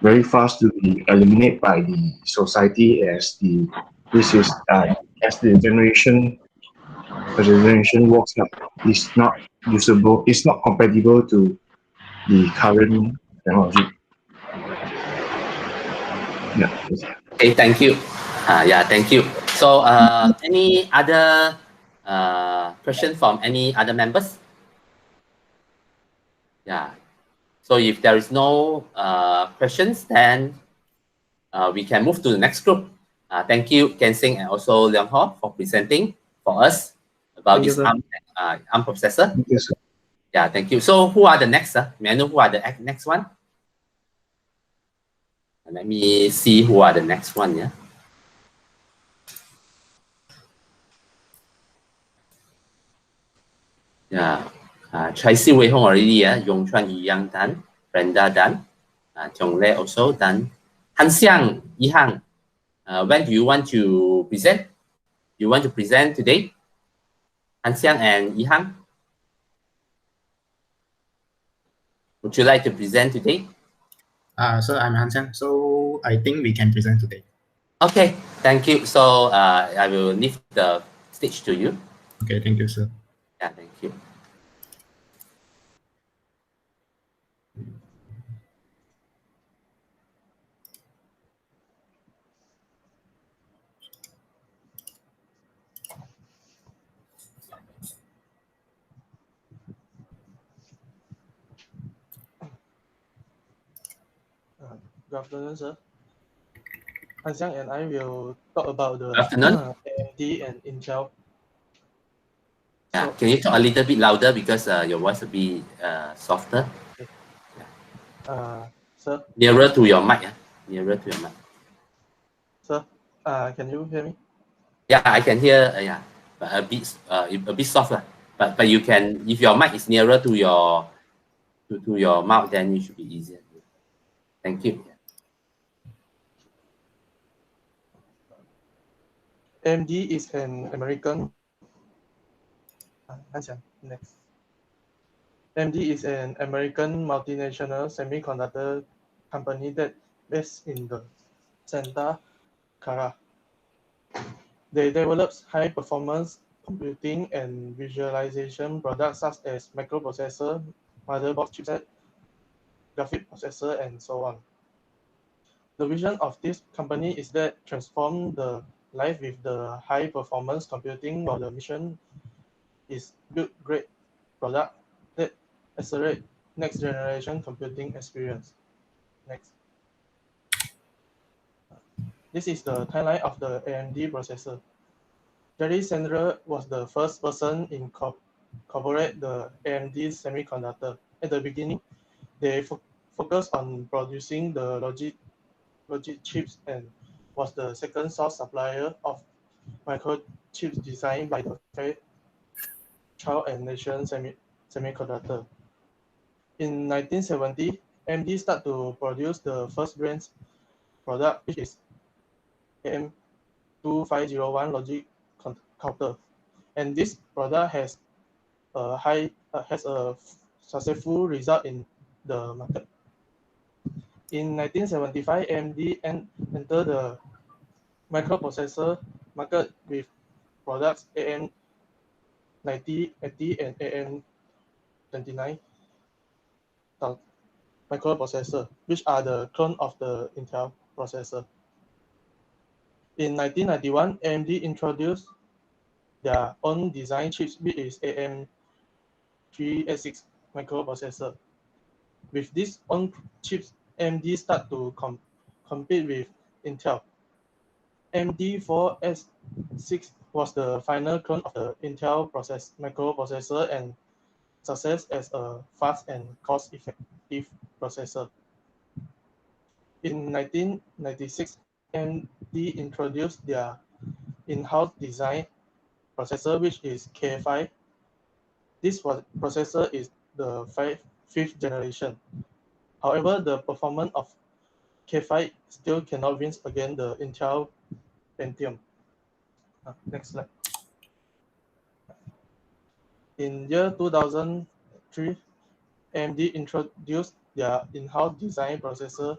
[SPEAKER 12] very fast to be eliminated by the society as the generation works up is not usable, it's not compatible to the current technology. Yeah.
[SPEAKER 1] Okay, thank you. Thank you. So, any other question from any other members? Yeah. So if there is no questions, then we can move to the next group. Thank you, Ken Singh and also Leong Ho for presenting for us about this ARM processor.
[SPEAKER 12] Thank you, sir.
[SPEAKER 1] Yeah, thank you. So who are the next? May I know who are the next one? Let me see who are the next one. Yeah. Yeah. Tracy Wei Hong already. Yong Chuan Yu Yang done. Brenda done. Chong Le also done. Han Xiang Yi Hang. When do you want to present? You want to present today? Han Xiang and Yi Hang? Would you like to present today?
[SPEAKER 14] Sir, I'm Han Xiang. So I think we can present today.
[SPEAKER 1] Okay, thank you. So I will leave the stage to you.
[SPEAKER 14] Okay, thank you, sir.
[SPEAKER 1] Yeah, thank you.
[SPEAKER 15] Good afternoon, sir. Han Xiang and I will talk about the AMD and Intel.
[SPEAKER 1] Yeah, can you talk a little bit louder because your voice will be softer?
[SPEAKER 15] Sir?
[SPEAKER 1] Nearer to your mic. Nearer to your mic.
[SPEAKER 15] Sir, can you hear me?
[SPEAKER 1] Yeah, I can hear. Yeah, but a bit soft. But you can, if your mic is nearer to your mouth, then it should be easier. Thank you.
[SPEAKER 15] AMD is an American. Next. AMD is an American multinational semiconductor company that based in the Santa Clara. They develop high-performance computing and visualization products such as microprocessor, motherboard chipset, graphic processor, and so on. The vision of this company is that transform the life with the high-performance computing, while the mission is build great product that accelerate next-generation computing experience. Next. This is the timeline of the AMD processor. Jerry Sandler was the first person in incorporate the AMD semiconductor. At the beginning, they focused on producing the logic chips and was the second source supplier of microchips designed by the Fairchild and Nation Semiconductor. In 1970, AMD started to produce the first brand product, which is AM2501 logic counter, and this product has a successful result in the market. In 1975, AMD entered the microprocessor market with products AM9080 and AM29 microprocessor, which are the clone of the Intel processor. In 1991, AMD introduced their own design chips, which is AM386 microprocessor. With these own chips, AMD started to compete with Intel. AMD 4S6 was the final clone of the Intel microprocessor and success as a fast and cost-effective processor. In 1996, AMD introduced their in-house design processor, which is K5. This processor is the fifth generation. However, the performance of K5 still cannot win against the Intel Pentium. Next slide. In year 2003, AMD introduced their in-house design processor,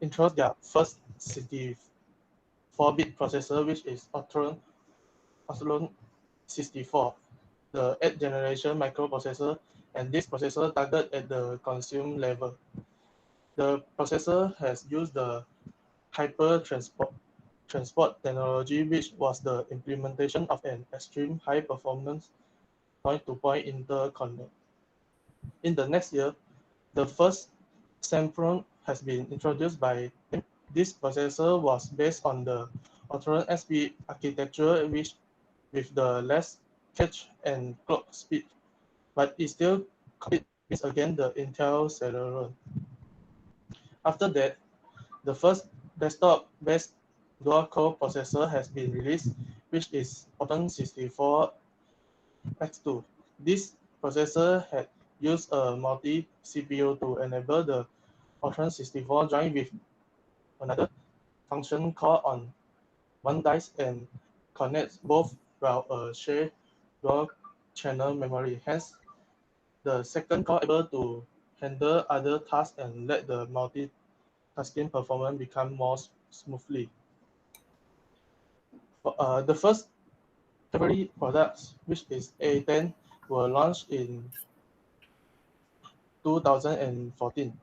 [SPEAKER 15] introduced their first 64-bit processor, which is Opteron 64, the 8th generation microprocessor, and this processor targeted at the consumer level. The processor has used the hyper transport technology, which was the implementation of an extreme high performance point-to-point interconnect. In the next year, the first Sempron has been introduced by him. This processor was based on the Opteron SP architecture, which with the less cache and clock speed, but it still competes against the Intel Celeron. After that, the first desktop-based dual-core processor has been released, which is Opteron 64X2. This processor had used a multi-CPU to enable the Opteron 64 joined with another function call on one dice and connects both while a shared dual-channel memory. Hence, the second core able to handle other tasks and let the multitasking performance become more smoothly. The first cavalry products, which is A10, were launched in 2014.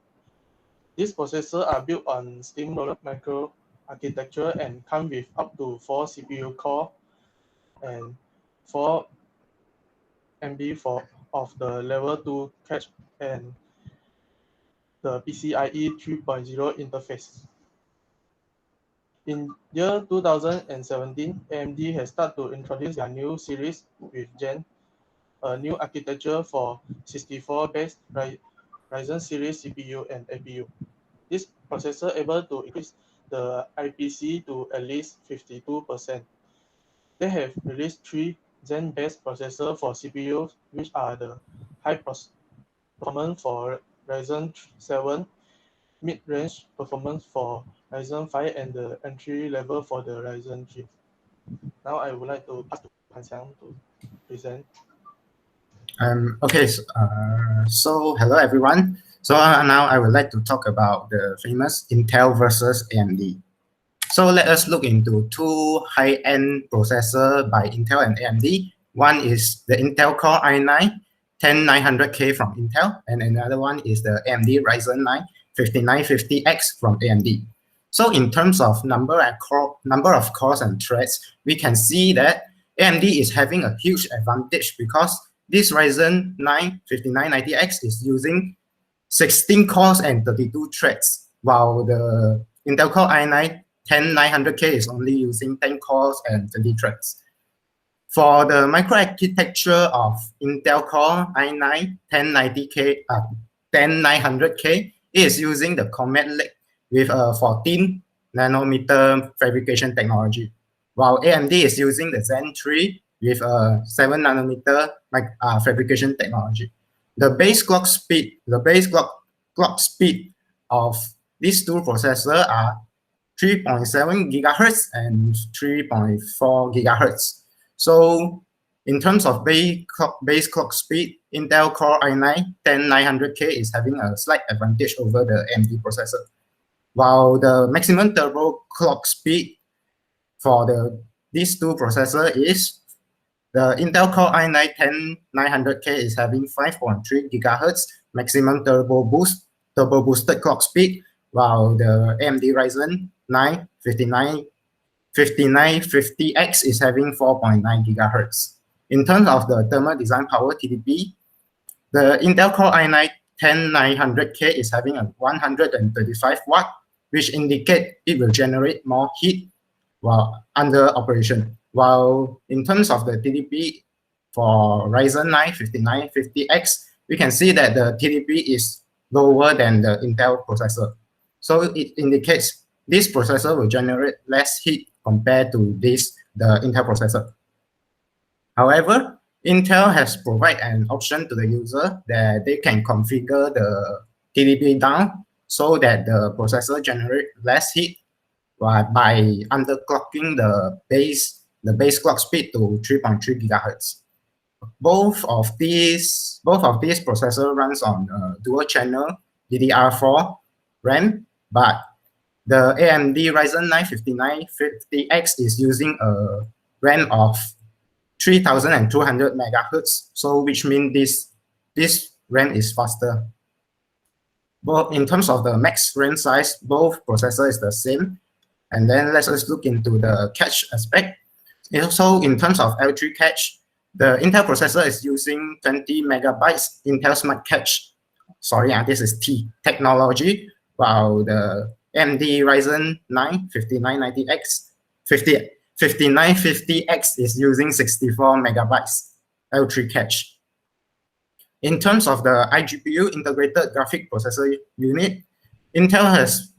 [SPEAKER 15] These processors are built on steamroller micro architecture and come with up to 4 CPU core and 4 MB of the level 2 cache and the PCIe 3.0 interface. In year 2017, AMD has started to introduce their new series with Gen, a new architecture for 64-based Ryzen series CPU and APU. This processor able to increase the IPC to at least 52%. They have released 3 Zen-based processors for CPUs, which are the high performance for Ryzen 7, mid-range performance for Ryzen 5, and the entry level for the Ryzen 3. Now I would like to pass to Han Xiang to present.
[SPEAKER 14] Okay, so hello everyone. So now I would like to talk about the famous Intel versus AMD. So let us look into 2 high-end processors by Intel and AMD. One is the Intel Core i9 10900K from Intel, and another one is the AMD Ryzen 9 5950X from AMD. So in terms of number of cores and threads, we can see that AMD is having a huge advantage because this Ryzen 9 5990X is using 16 cores and 32 threads, while the Intel Core i9 10900K is only using 10 cores and 20 threads. For the microarchitecture of Intel Core i9 10900K is using the Comet Lake with a 14 nanometer fabrication technology, while AMD is using the Zen 3 with a 7 nanometer fabrication technology. The base clock speed of these 2 processors are 3.7 gigahertz and 3.4 gigahertz. So in terms of base clock speed, Intel Core i9 10900K is having a slight advantage over the AMD processor, while the maximum turbo clock speed for these 2 processors is the Intel Core i9 10900K is having 5.3 gigahertz maximum turbo boosted clock speed, while the AMD Ryzen 9 5950X is having 4.9 gigahertz. In terms of the thermal design power TDP, the Intel Core i9 10900K is having a 135 watt, which indicate it will generate more heat while under operation. While in terms of the TDP for Ryzen 9 5950X, we can see that the TDP is lower than the Intel processor. So it indicates this processor will generate less heat compared to the Intel processor. However, Intel has provided an option to the user that they can configure the TDP down so that the processor generates less heat by underclocking the base clock speed to 3.3 gigahertz. both of these processor runs on dual channel DDR4 RAM, but the AMD Ryzen 9 5950X is using a RAM of 3200 megahertz, so which means this RAM is faster. Both in terms of the max RAM size, both processor is the same. And then let's just look into the cache aspect. So in terms of L3 cache, the Intel processor is using 20 megabytes Intel Smart Cache. Sorry, this is T technology, while the AMD Ryzen 9 5950X is using 64 megabytes L3 cache. In terms of the iGPU, integrated graphic processor unit, Intel has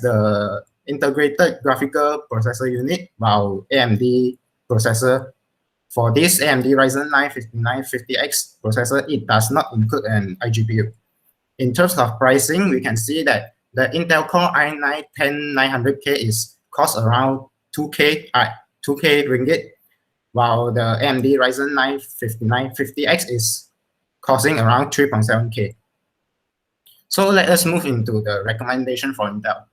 [SPEAKER 14] the integrated graphical processor unit, while AMD processor, for this AMD Ryzen 9 5950X processor, it does not include an iGPU. In terms of pricing, we can see that the Intel Core i9 10900K is cost around 2K ringgit, while the AMD Ryzen 9 5950X is costing around 3.7K. So let us move into the recommendation for Intel.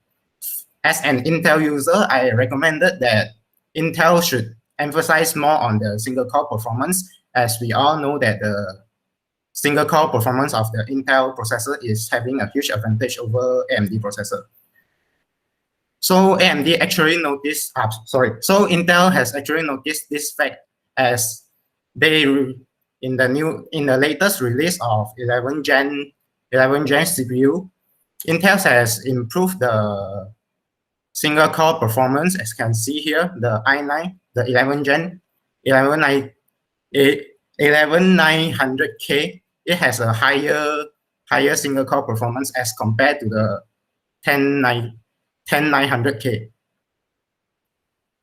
[SPEAKER 14] As an Intel user, I recommended that Intel should emphasize more on the single core performance, as we all know that the single core performance of the Intel processor is having a huge advantage over AMD processor. So AMD actually noticed, so Intel has actually noticed this fact, as they in the latest release of 11 Gen CPU, Intel has improved the single core performance, as you can see here, the i9, the 11 Gen 11900K, it has a higher single core performance as compared to the 10900K.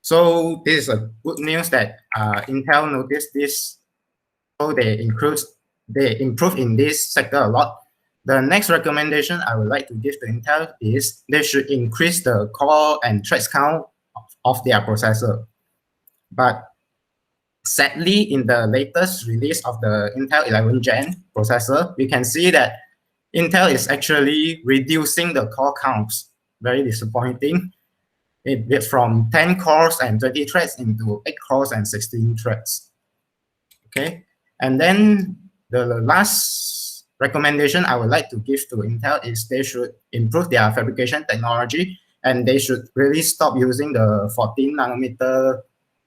[SPEAKER 14] So this is a good news that Intel noticed this, so they improve in this sector a lot. The next recommendation I would like to give to Intel is they should increase the core and threads count of their processor. But sadly, in the latest release of the Intel 11 Gen processor, we can see that Intel is actually reducing the core counts. Very disappointing. It went from 10 cores and 20 threads into 8 cores and 16 threads. Okay, and then the last recommendation I would like to give to Intel is they should improve their fabrication technology, and they should really stop using the 14 nanometer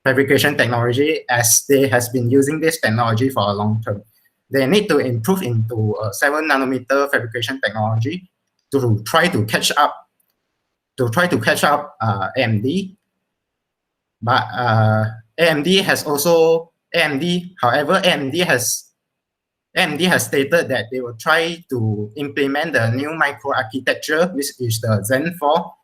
[SPEAKER 14] fabrication technology, as they has been using this technology for a long term. They need to improve into a 7 nanometer fabrication technology to try to catch up AMD. But AMD has stated that they will try to implement the new microarchitecture, which is the Zen 4,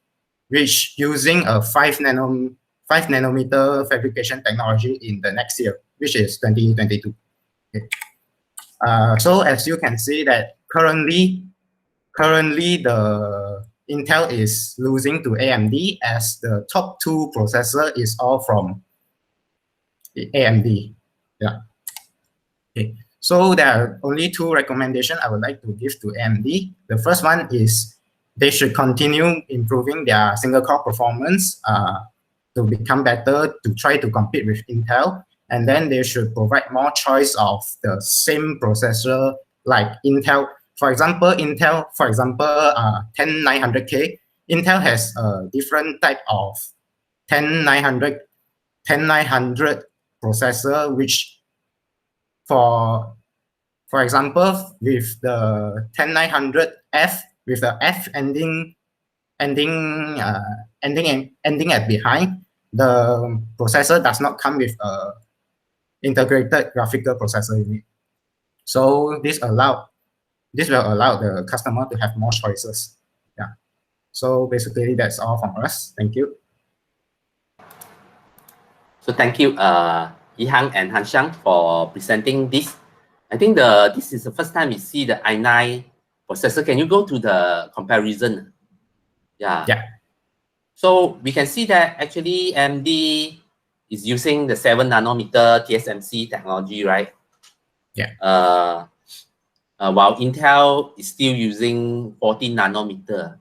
[SPEAKER 14] which using a 5 nanometer fabrication technology in the next year, which is 2022. Okay. So as you can see that currently the Intel is losing to AMD, as the top 2 processor is all from AMD. Yeah. Okay. So there are only 2 recommendations I would like to give to AMD. The first one is they should continue improving their single core performance to become better, to try to compete with Intel. And then they should provide more choice of the same processor like Intel. For example, 10900K, Intel has a different type of 10900 processor, which for example, with the 10900F, with the F ending at behind, the processor does not come with a integrated graphical processor unit. So this will allow the customer to have more choices. Yeah. So basically that's all from us. Thank you.
[SPEAKER 1] So thank you, Yihang and Hanxiang, for presenting this. I think this is the first time we see the i9 processor. Can you go to the comparison? Yeah.
[SPEAKER 14] Yeah.
[SPEAKER 1] So we can see that actually AMD is using the 7 nanometer TSMC technology, right?
[SPEAKER 14] Yeah.
[SPEAKER 1] While Intel is still using 14 nanometer.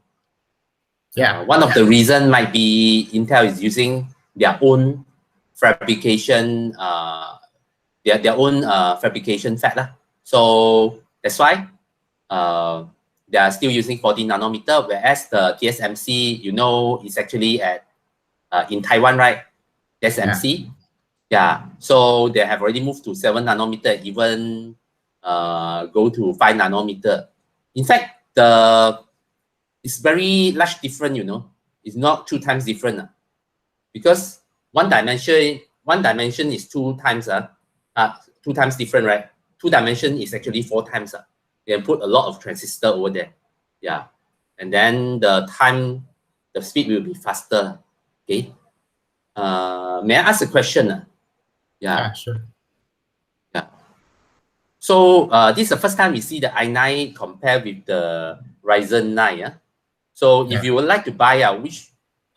[SPEAKER 14] Yeah.
[SPEAKER 1] One of the reasons might be Intel is using their own fabrication, their own fabrication fab lah. So that's why they are still using 14 nanometer, whereas the TSMC, you know, is actually at in Taiwan, right? TSMC. Yeah. So they have already moved to 7 nanometer, even go to 5 nanometer. In fact, it's very large different, you know. It's not 2 times different. Because one dimension is 2 times 2 times different, right? 2 dimension is actually 4 times. You can put a lot of transistor over there. Yeah. And then the speed will be faster. Okay. May I ask a question?
[SPEAKER 14] Yeah, sure.
[SPEAKER 1] Yeah. So this is the first time we see the i9 compared with the Ryzen 9. Yeah. So if you would like to buy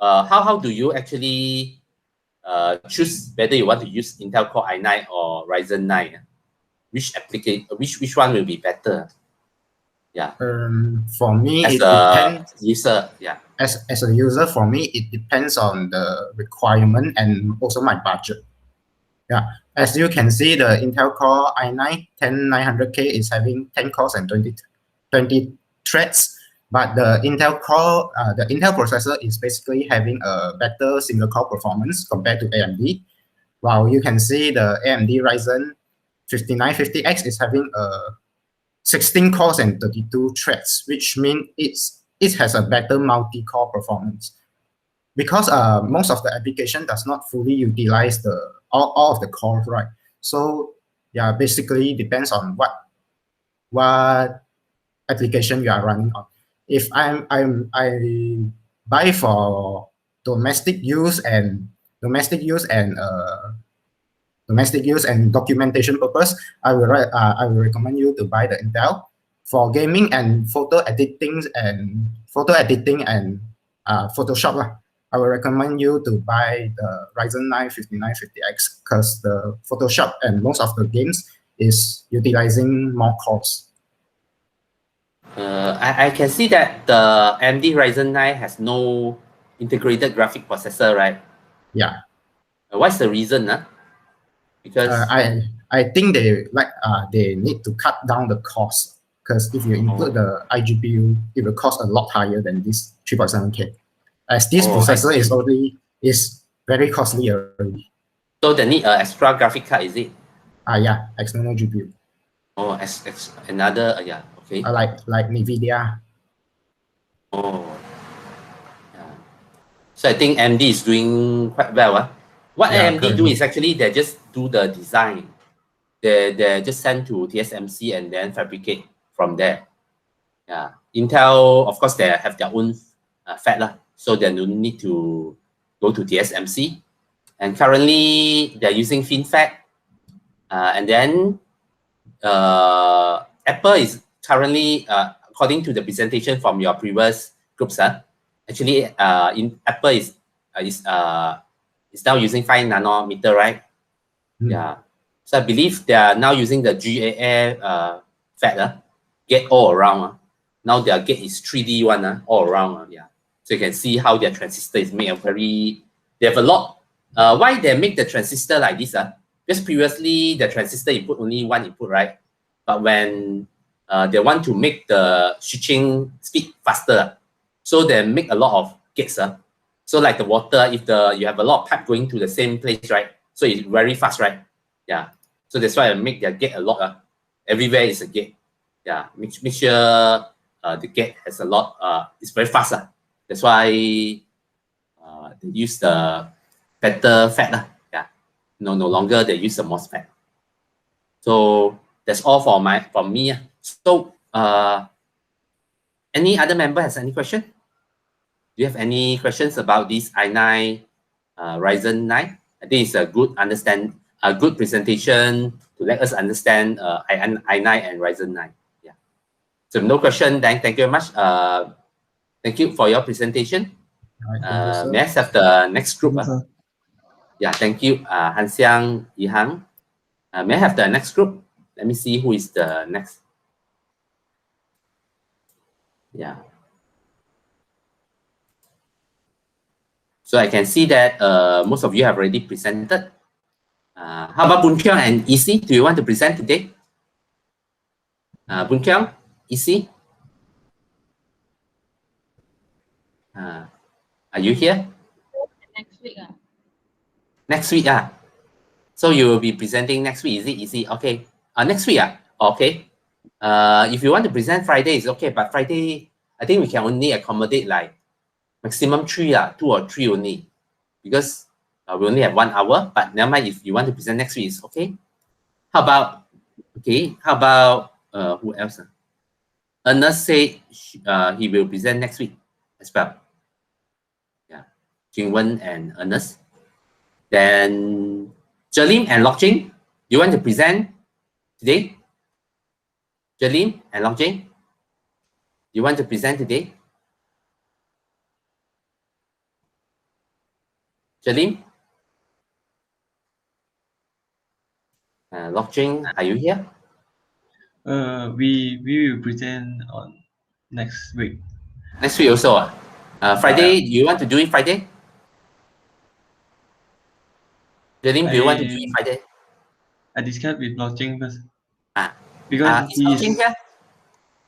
[SPEAKER 1] how do you actually choose whether you want to use Intel Core i9 or Ryzen 9? Which one will be better? Yeah.
[SPEAKER 14] For me,
[SPEAKER 1] as
[SPEAKER 14] it
[SPEAKER 1] a
[SPEAKER 14] depends.
[SPEAKER 1] User, yeah.
[SPEAKER 14] As a user, for me, it depends on the requirement and also my budget. Yeah. As you can see, the Intel Core i9 10900K is having 10 cores and 20 threads. But the Intel processor is basically having a better single core performance compared to AMD. While you can see the AMD Ryzen 5950X is having 16 cores and 32 threads, which means it has a better multi-core performance. Because most of the application does not fully utilize all of the cores, right? So yeah, basically depends on what application you are running on. If I buy for domestic use and documentation purpose, I will recommend you to buy the Intel. For gaming and photo editing and Photoshop, I will recommend you to buy the Ryzen 9 5950X because the Photoshop and most of the games is utilizing more cores.
[SPEAKER 1] I can see that the AMD Ryzen 9 has no integrated graphic processor, right?
[SPEAKER 14] Yeah.
[SPEAKER 1] What's the reason? Because
[SPEAKER 14] I think they need to cut down the cost, because if you include the iGPU, it will cost a lot higher than this 3.7K. As this processor is very costly already.
[SPEAKER 1] So they need an extra graphic card, is it?
[SPEAKER 14] Yeah, external GPU.
[SPEAKER 1] Oh, another yeah, okay.
[SPEAKER 14] Like NVIDIA.
[SPEAKER 1] Oh, yeah. So I think AMD is doing quite well. What AMD do is actually they just do the design. They just send to TSMC and then fabricate from there. Yeah. Intel, of course, they have their own fab, so they don't need to go to TSMC. And currently, they're using FinFET. And then Apple is currently, according to the presentation from your previous groups, actually, Apple is now using 5 nanometer, right? Yeah. So I believe they are now using the GAA fab, gate all around. Now their gate is 3D one, all around. Yeah. So you can see how their transistor is made. They have a lot. Why they make the transistor like this? Because previously the transistor input only one input, right? But when they want to make the switching speed faster, so they make a lot of gates. So like the water, if you have a lot of pipe going to the same place, right? So it's very fast, right? Yeah. So that's why I make their gate a lot. Everywhere is a gate. Yeah. Make sure the gate has a lot. It's very fast. That's why they use the better fab. Yeah. No longer they use the MOSFET. So that's all from me. So any other member has any question? Do you have any questions about this i9 Ryzen 9? I think it's a good presentation to let us understand i9 and Ryzen 9. Yeah. So no question. Thank you very much. Thank you for your presentation. May I have the next group? Yeah, thank you, Han Xiang, Yi Hang. May I have the next group? Let me see who is the next. Yeah. So I can see that most of you have already presented. How about Boon Kyung and Isi? Do you want to present today? Boon Kyung, Isi? Are you here?
[SPEAKER 2] Next week.
[SPEAKER 1] Next week. So you will be presenting next week, is it? Isi? Okay. Next week. Okay. If you want to present Friday, it's okay. But Friday, I think we can only accommodate like maximum 3, 2 or 3 only. Because we only have 1 hour. But never mind, if you want to present next week, it's okay. How about, who else? Ernest said he will present next week as well. Yeah, Jingwen and Ernest. Then Jeline and Lok Jing, you want to present today? Jeline and Lok Jing, you want to present today? Jeline? Lok Jing, are you here?
[SPEAKER 16] We will present on next week.
[SPEAKER 1] Next week also. Friday, you want to do it Friday? Jeline, do you want to do it Friday?
[SPEAKER 16] I discussed with Lok Jing first.
[SPEAKER 1] Because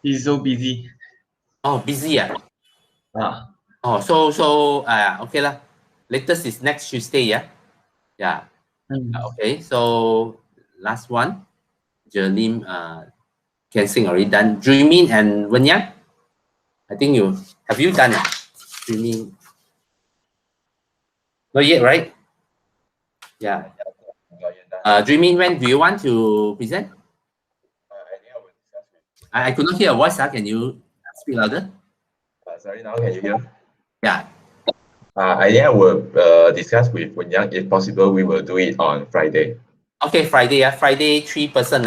[SPEAKER 16] he's so busy.
[SPEAKER 1] Oh, busy. Oh, so okay lah. Latest is next Tuesday, yeah? Yeah. Okay, so last one. Jeline, Ken Sing already done. Dreaming and Wenyang, I think have you done it? Dreaming? Not yet, right? Yeah. Dreaming, when do you want to present? I could not hear a voice. Can you speak louder?
[SPEAKER 17] Sorry, now can you hear?
[SPEAKER 1] Yeah.
[SPEAKER 17] I think I will discuss with Wenyang. If possible, we will do it on Friday.
[SPEAKER 1] Okay, Friday. Friday, 3 person.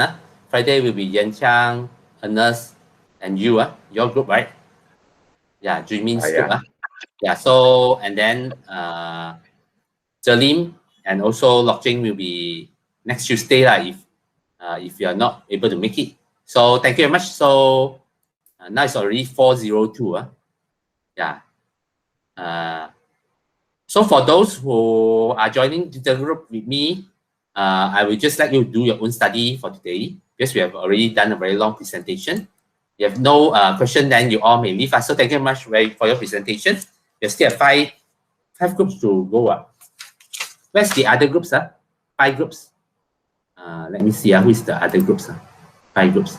[SPEAKER 1] Friday will be Yan Chang, Ernest, and you. Your group, right? Yeah, Dreaming's group. Yeah, so, and then Jeline and also Lok Jing will be next Tuesday if you are not able to make it. So thank you very much. So now it's already 4:02. Yeah. So for those who are joining the group with me, I will just let you do your own study for today because we have already done a very long presentation. If you have no question, then you all may leave us. So thank you very much for your presentation. We still have five groups to go. Where's the other groups? 5 groups. Let me see who is the other groups. 5 groups.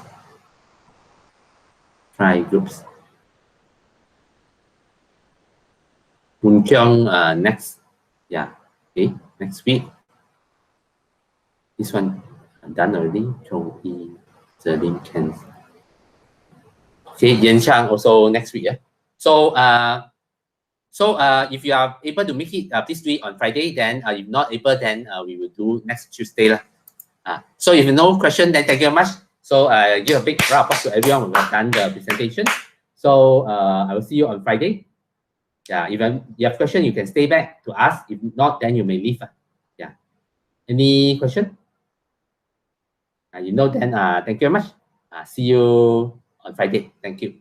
[SPEAKER 1] 5 groups. Boon Kyung next. Yeah. Okay. Next week. This one done already. Chong Yi, Jeline, Ken. Okay, Yan Chang also next week. So if you are able to make it, please do it on Friday. Then if not able, then we will do next Tuesday. So if no question, then thank you very much. So give a big round of applause to everyone who have done the presentation. So I will see you on Friday. Yeah, if you have question, you can stay back to ask. If not, then you may leave. Yeah. Any question? Then thank you very much. See you on Friday. Thank you.